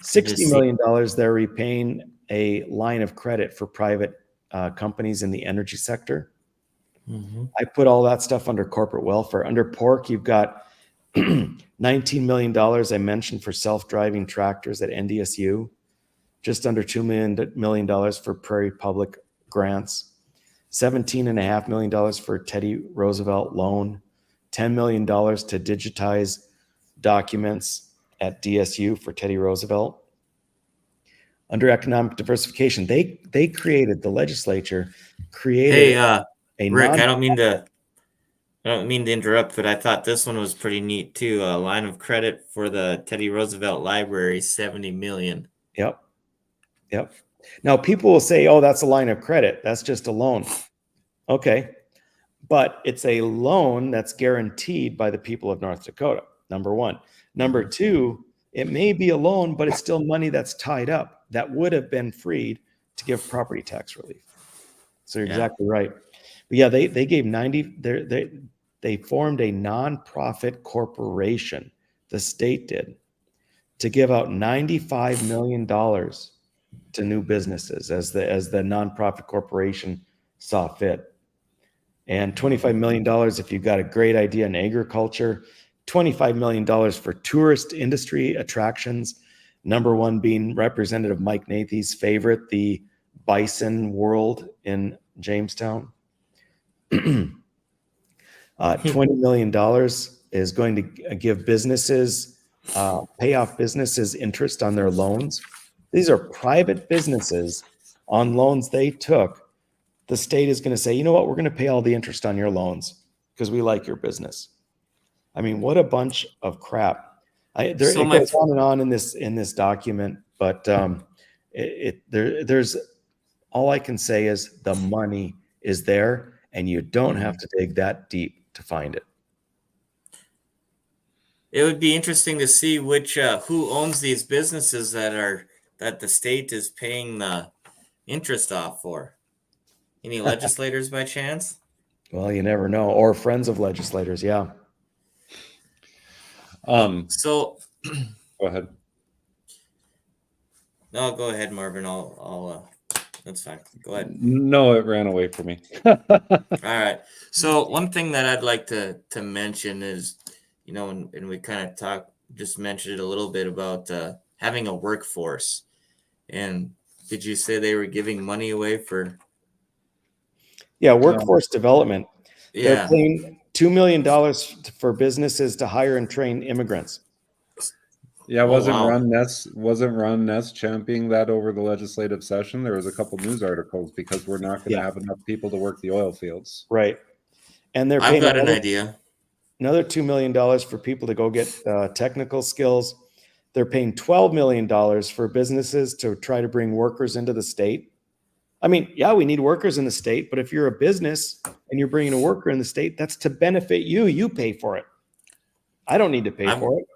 $60 million they're repaying a line of credit for private companies in the energy sector. I put all that stuff under corporate welfare. Under pork, you've got $19 million I mentioned for self-driving tractors at NDSU, just under $2 million for Prairie Public grants, $17.5 million for Teddy Roosevelt loan, $10 million to digitize documents at DSU for Teddy Roosevelt. Under economic diversification, they created, the legislature created Rick, I don't mean to interrupt, but I thought this one was pretty neat too. A line of credit for the Teddy Roosevelt Library, $70 million. Yep. Now people will say, "Oh, that's a line of credit. That's just a loan." Okay, but it's a loan that's guaranteed by the people of North Dakota. Number one. Number two, it may be a loan, but it's still money that's tied up that would have been freed to give property tax relief. So you're exactly right. But yeah, they gave 90. They formed a nonprofit corporation. The state did, to give out $95 million to new businesses as the nonprofit corporation saw fit, and $25 million if you've got a great idea in agriculture. $25 million for tourist industry attractions. Number one being Representative Mike Nathy's favorite, the Bison World in Jamestown. $20 million is going to give businesses, pay off businesses interest on their loans. These are private businesses on loans they took. The state is going to say, you know what, we're going to pay all the interest on your loans because we like your business. I mean, what a bunch of crap. It goes on and on in this document, but there's all I can say is the money is there, and you don't have to dig that deep to find it. It would be interesting to see which who owns these businesses that the state is paying the interest off for. Any legislators by chance? Well, you never know, or friends of legislators. Yeah. So Go ahead. No, go ahead, Marvin. I'll that's fine. Go ahead. No, it ran away from me. All right. So one thing that I'd like to mention is, you know, and we kind of just mentioned it a little bit about having a workforce. And did you say they were giving money away for? Yeah, workforce development. Yeah. They're paying $2 million for businesses to hire and train immigrants. Yeah, wasn't Ron Ness championing that over the legislative session? There was a couple news articles because we're not going to have enough people to work the oil fields. Right. And they're paying an idea. Another $2 million for people to go get technical skills. They're paying $12 million for businesses to try to bring workers into the state. I mean, yeah, we need workers in the state, but if you're a business and you're bringing a worker in the state, that's to benefit you. You pay for it. I don't need to pay for it.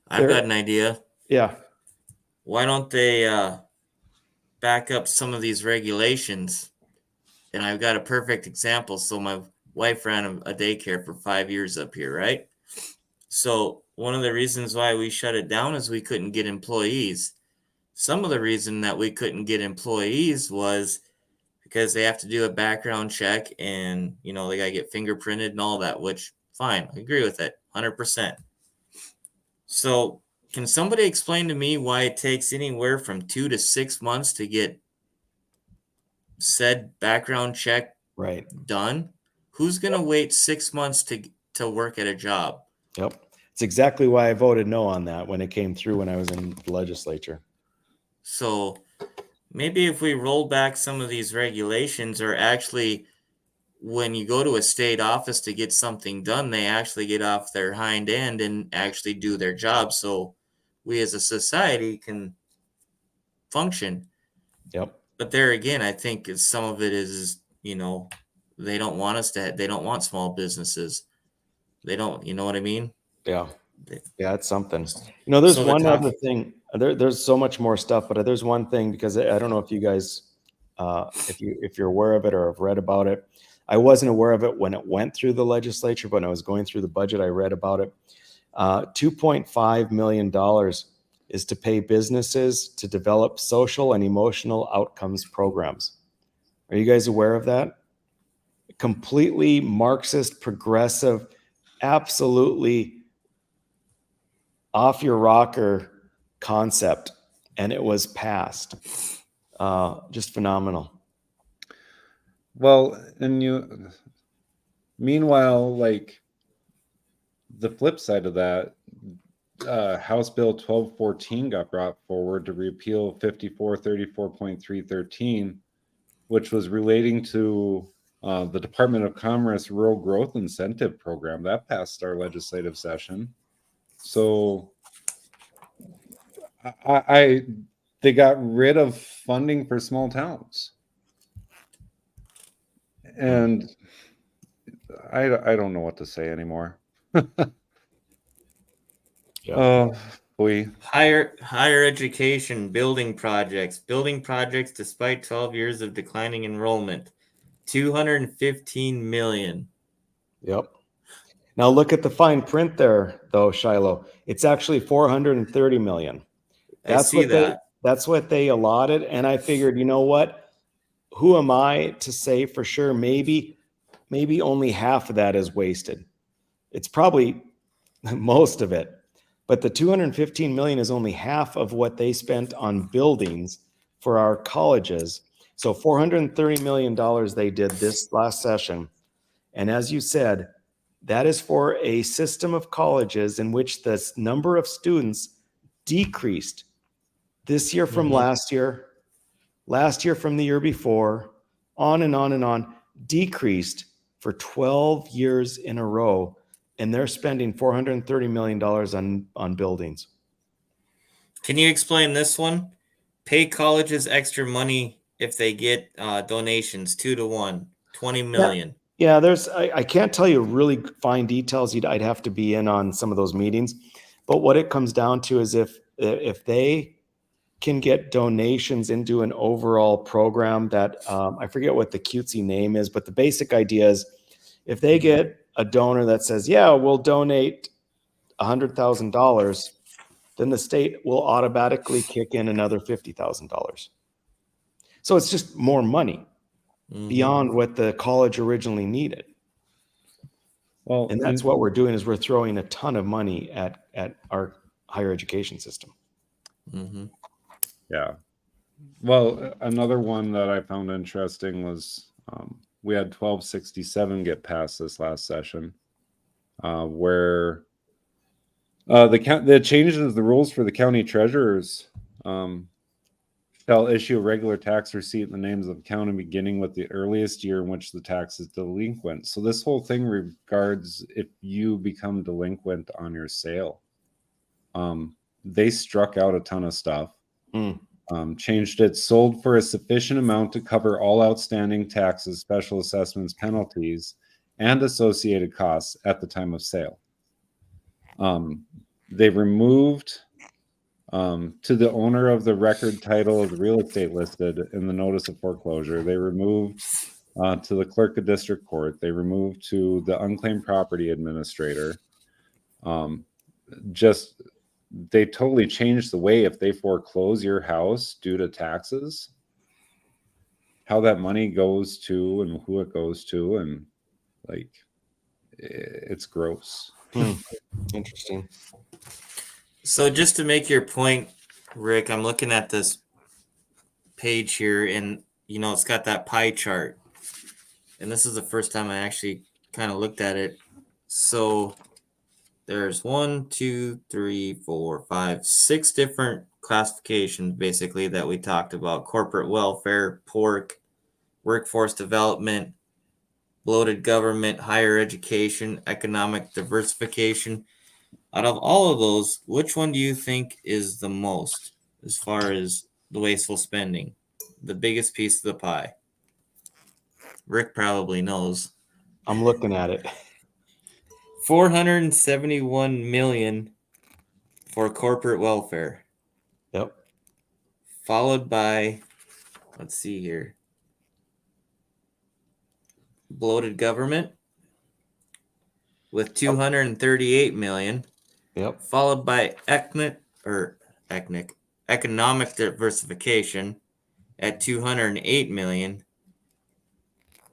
I've got an idea. Yeah. Why don't they back up some of these regulations? And I've got a perfect example. So my wife ran a daycare for 5 years up here, right? So one of the reasons why we shut it down is we couldn't get employees. Some of the reason that we couldn't get employees was because they have to do a background check and, you know, they got to get fingerprinted and all that, which fine. I agree with it 100%. So can somebody explain to me why it takes anywhere from 2 to 6 months to get said background check done? Who's going to wait 6 months to work at a job? Yep. It's exactly why I voted no on that when it came through when I was in the legislature. So maybe if we roll back some of these regulations, or actually when you go to a state office to get something done, they actually get off their hind end and actually do their job. So we as a society can function. Yep. But there again, I think some of it is, you know, they don't want they don't want small businesses. They don't, you know what I mean? Yeah. Yeah, it's something. You know, there's one other thing. There's so much more stuff, but there's one thing, because I don't know if you guys, if you're aware of it or have read about it. I wasn't aware of it when it went through the legislature, but when I was going through the budget, I read about it. $2.5 million is to pay businesses to develop social and emotional outcomes programs. Are you guys aware of that? Completely Marxist, progressive, absolutely off your rocker concept, and it was passed. Just phenomenal. Well, meanwhile, like the flip side of that, House Bill 1214 got brought forward to repeal 5434.313, which was relating to the Department of Commerce Rural Growth Incentive Program. That passed our legislative session. So they got rid of funding for small towns. And I don't know what to say anymore. Oh, boy. Higher education, building projects despite 12 years of declining enrollment. 215 million. Yep. Now look at the fine print there, though, Shilo. It's actually 430 million. That's what they allotted. And I figured, you know what? Who am I to say for sure? Maybe only half of that is wasted. It's probably most of it. But the 215 million is only half of what they spent on buildings for our colleges. So $430 million they did this last session. And as you said, that is for a system of colleges in which the number of students decreased this year from last year from the year before, on and on and on, decreased for 12 years in a row. And they're spending $430 million on buildings. Can you explain this one? Pay colleges extra money if they get donations 2-1, 20 million. Yeah, I can't tell you really fine details. I'd have to be in on some of those meetings. But what it comes down to is if they can get donations into an overall program that I forget what the cutesy name is, but the basic idea is if they get a donor that says, yeah, we'll donate $100,000, then the state will automatically kick in another $50,000. So it's just more money beyond what the college originally needed. Well, and that's what we're doing is we're throwing a ton of money at our higher education system. Yeah. Well, another one that I found interesting was we had 1267 get passed this last session, where the changes the rules for the county treasurers shall issue a regular tax receipt in the names of the county beginning with the earliest year in which the tax is delinquent. So this whole thing regards if you become delinquent on your sale. They struck out a ton of stuff. Changed it, sold for a sufficient amount to cover all outstanding taxes, special assessments, penalties, and associated costs at the time of sale. They removed to the owner of the record title of the real estate listed in the notice of foreclosure. They removed to the clerk of district court. They removed to the unclaimed property administrator. They totally changed the way if they foreclose your house due to taxes, how that money goes to and who it goes to, and like it's gross. Interesting. So just to make your point, Rick, I'm looking at this page here, and it's got that pie chart, and this is the first time I actually kind of looked at it. So there's 1, 2, 3, 4, 5, 6 different classifications basically that we talked about: corporate welfare, pork, workforce development, bloated government, higher education, economic diversification. Out of all of those, which one do you think is the most as far as the wasteful spending? The biggest piece of the pie? Rick probably knows. I'm looking at it. 471 million for corporate welfare. Yep. Followed by, let's see here, bloated government with 238 million. Yep. Followed by economic diversification at 208 million.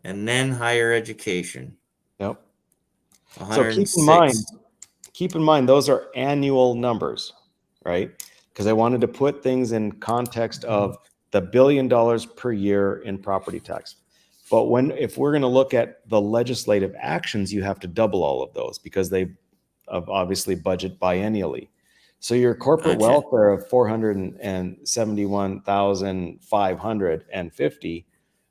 And then higher education. Yep. 106. So keep in mind, those are annual numbers, right? Because I wanted to put things in context of the $1 billion per year in property tax. But if we're going to look at the legislative actions, you have to double all of those because they obviously budget biennially. So your corporate welfare of 471,550,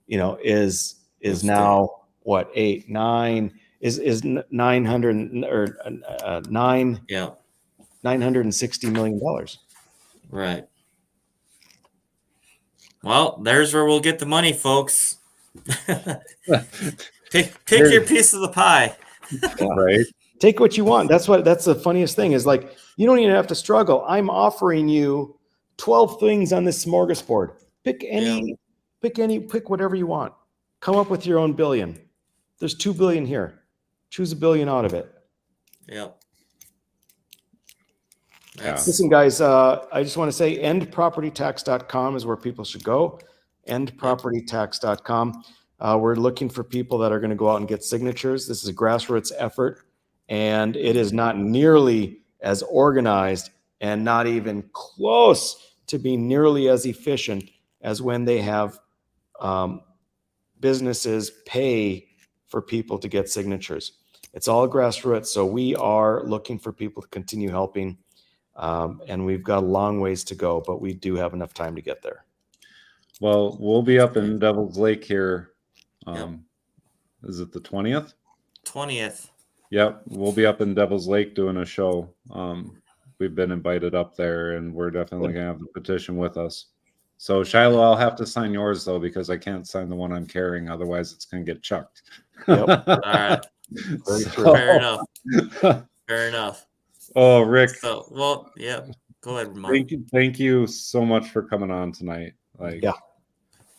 is now what, 8, 9 is 900 or $960 million. Right. Well, there's where we'll get the money, folks. pick your piece of the pie. Right. Take what you want. That's the funniest thing is, like, you don't even have to struggle. I'm offering you 12 things on this smorgasbord. Pick whatever you want. Come up with your own billion. There's 2 billion here. Choose a billion out of it. Yep. Listen, guys, I just want to say endpropertytax.com is where people should go. Endpropertytax.com. We're looking for people that are going to go out and get signatures. This is a grassroots effort, and it is not nearly as organized and not even close to being nearly as efficient as when they have businesses pay for people to get signatures. It's all grassroots. So we are looking for people to continue helping. And we've got a long ways to go, but we do have enough time to get there. Well, we'll be up in Devil's Lake here. Yep. Is it the 20th? 20th. Yep, we'll be up in Devil's Lake doing a show. We've been invited up there, and we're definitely going to have the petition with us. So, Shilo, I'll have to sign yours, though, because I can't sign the one I'm carrying. Otherwise, it's going to get chucked. Yep. All right. Very true. Fair enough. Fair enough. Oh, Rick. So, well, yeah. Go ahead, Mark. Thank you so much for coming on tonight. Like, yeah.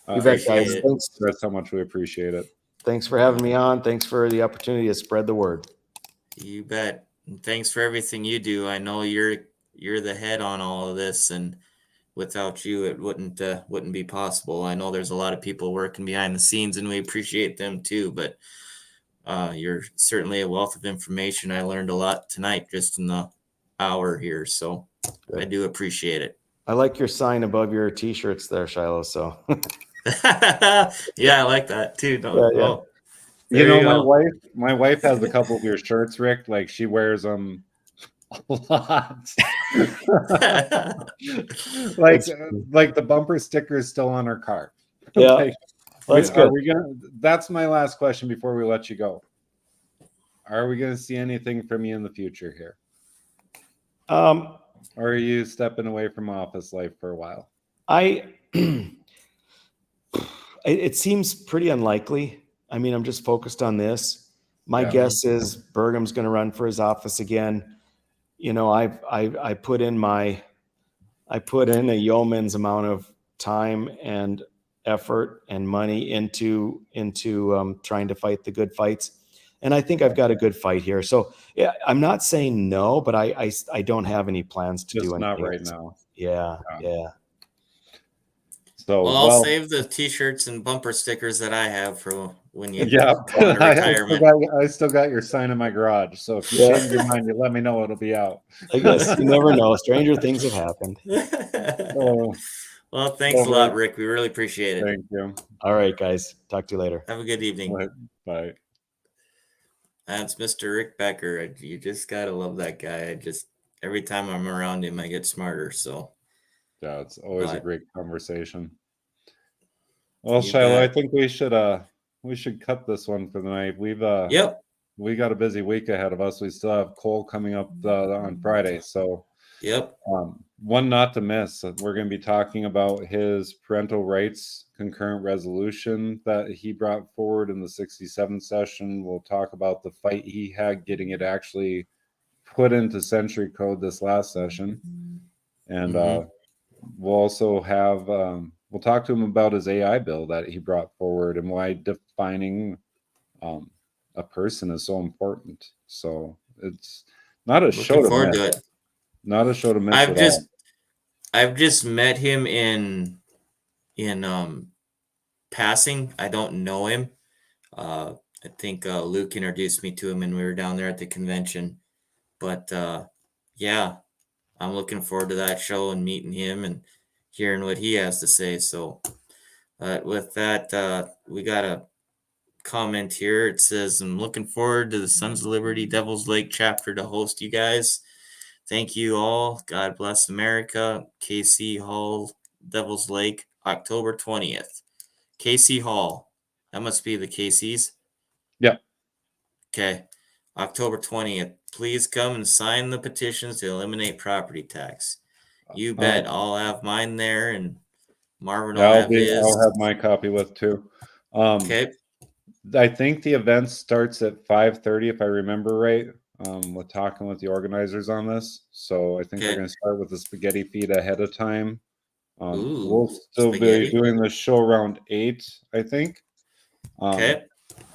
You bet, guys. That's how much we appreciate it. Thanks for having me on. Thanks for the opportunity to spread the word. You bet. And thanks for everything you do. I know you're the head on all of this, and without you, it wouldn't be possible. I know there's a lot of people working behind the scenes, and we appreciate them too. But you're certainly a wealth of information. I learned a lot tonight just in the hour here, so good. I do appreciate it. I like your sign above your t-shirts there, Shilo. So yeah, I like that too. Oh, you know, my wife has a couple of your shirts, Rick. Like she wears them a lot. like the bumper sticker is still on her car. Yeah, like, that's good. That's my last question before we let you go. Are we gonna see anything from you in the future here? Or are you stepping away from office life for a while? It seems pretty unlikely. I mean, I'm just focused on this. My guess is Burgum's going to run for his office again. You know, I put in a yeoman's amount of time and effort and money into trying to fight the good fights. And I think I've got a good fight here. So yeah, I'm not saying no, but I don't have any plans to do anything. Not right now. Yeah. So I'll save the t-shirts and bumper stickers that I have for when you go into retirement. I still got your sign in my garage. So if you change your mind, you let me know. It'll be out. I guess you never know. Stranger things have happened. Well, thanks a lot, Rick. We really appreciate it. Thank you. All right, guys. Talk to you later. Have a good evening. Bye. That's Mr. Rick Becker. You just gotta love that guy. Every time I'm around him, I get smarter. So yeah, it's always a great conversation. Well, Shilo, I think we should cut this one for the night. We got a busy week ahead of us. We still have Cole coming up on Friday. So one not to miss. We're going to be talking about his parental rights concurrent resolution that he brought forward in the 67th session. We'll talk about the fight he had getting it actually put into Century Code this last session. And we'll also have we'll talk to him about his AI bill that he brought forward and why defining a person is so important. So it's not a show to miss. Not a show to miss. I've just met him in passing. I don't know him. I think Luke introduced me to him, and we were down there at the convention. But yeah, I'm looking forward to that show and meeting him and hearing what he has to say. So with that, we got a comment here. It says, I'm looking forward to the Sons of Liberty Devil's Lake chapter to host you guys. Thank you all. God bless America. KC Hall, Devil's Lake, October 20th. KC Hall. That must be the KC's. Yeah. Okay. October 20th. Please come and sign the petitions to eliminate property tax. You bet. I'll have mine there, and Marvin will have his. I'll have my copy with too. Okay. I think the event starts at 5:30, if I remember right. We're talking with the organizers on this, so I think we're going to start with the spaghetti feed ahead of time. We'll still be doing the show around 8, I think. Okay.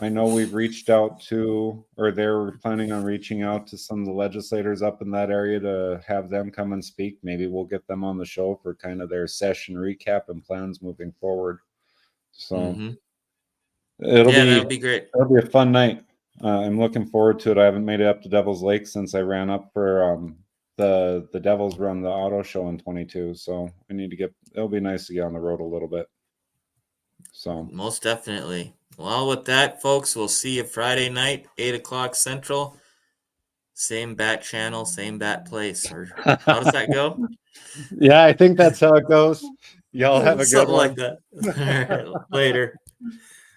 I know we've reached out to, or they're planning on reaching out to some of the legislators up in that area to have them come and speak. Maybe we'll get them on the show for kind of their session recap and plans moving forward. So that'll be great. It'll be a fun night. I'm looking forward to it. I haven't made it up to Devil's Lake since I ran up for the Devils run the auto show in 22. So I need to it'll be nice to get on the road a little bit. So Most definitely. Well, with that, folks, we'll see you Friday night, 8 o'clock Central. Same bat channel, same bat place. Or how does that go? yeah, I think that's how it goes. Y'all have a good Something one. like that. Later.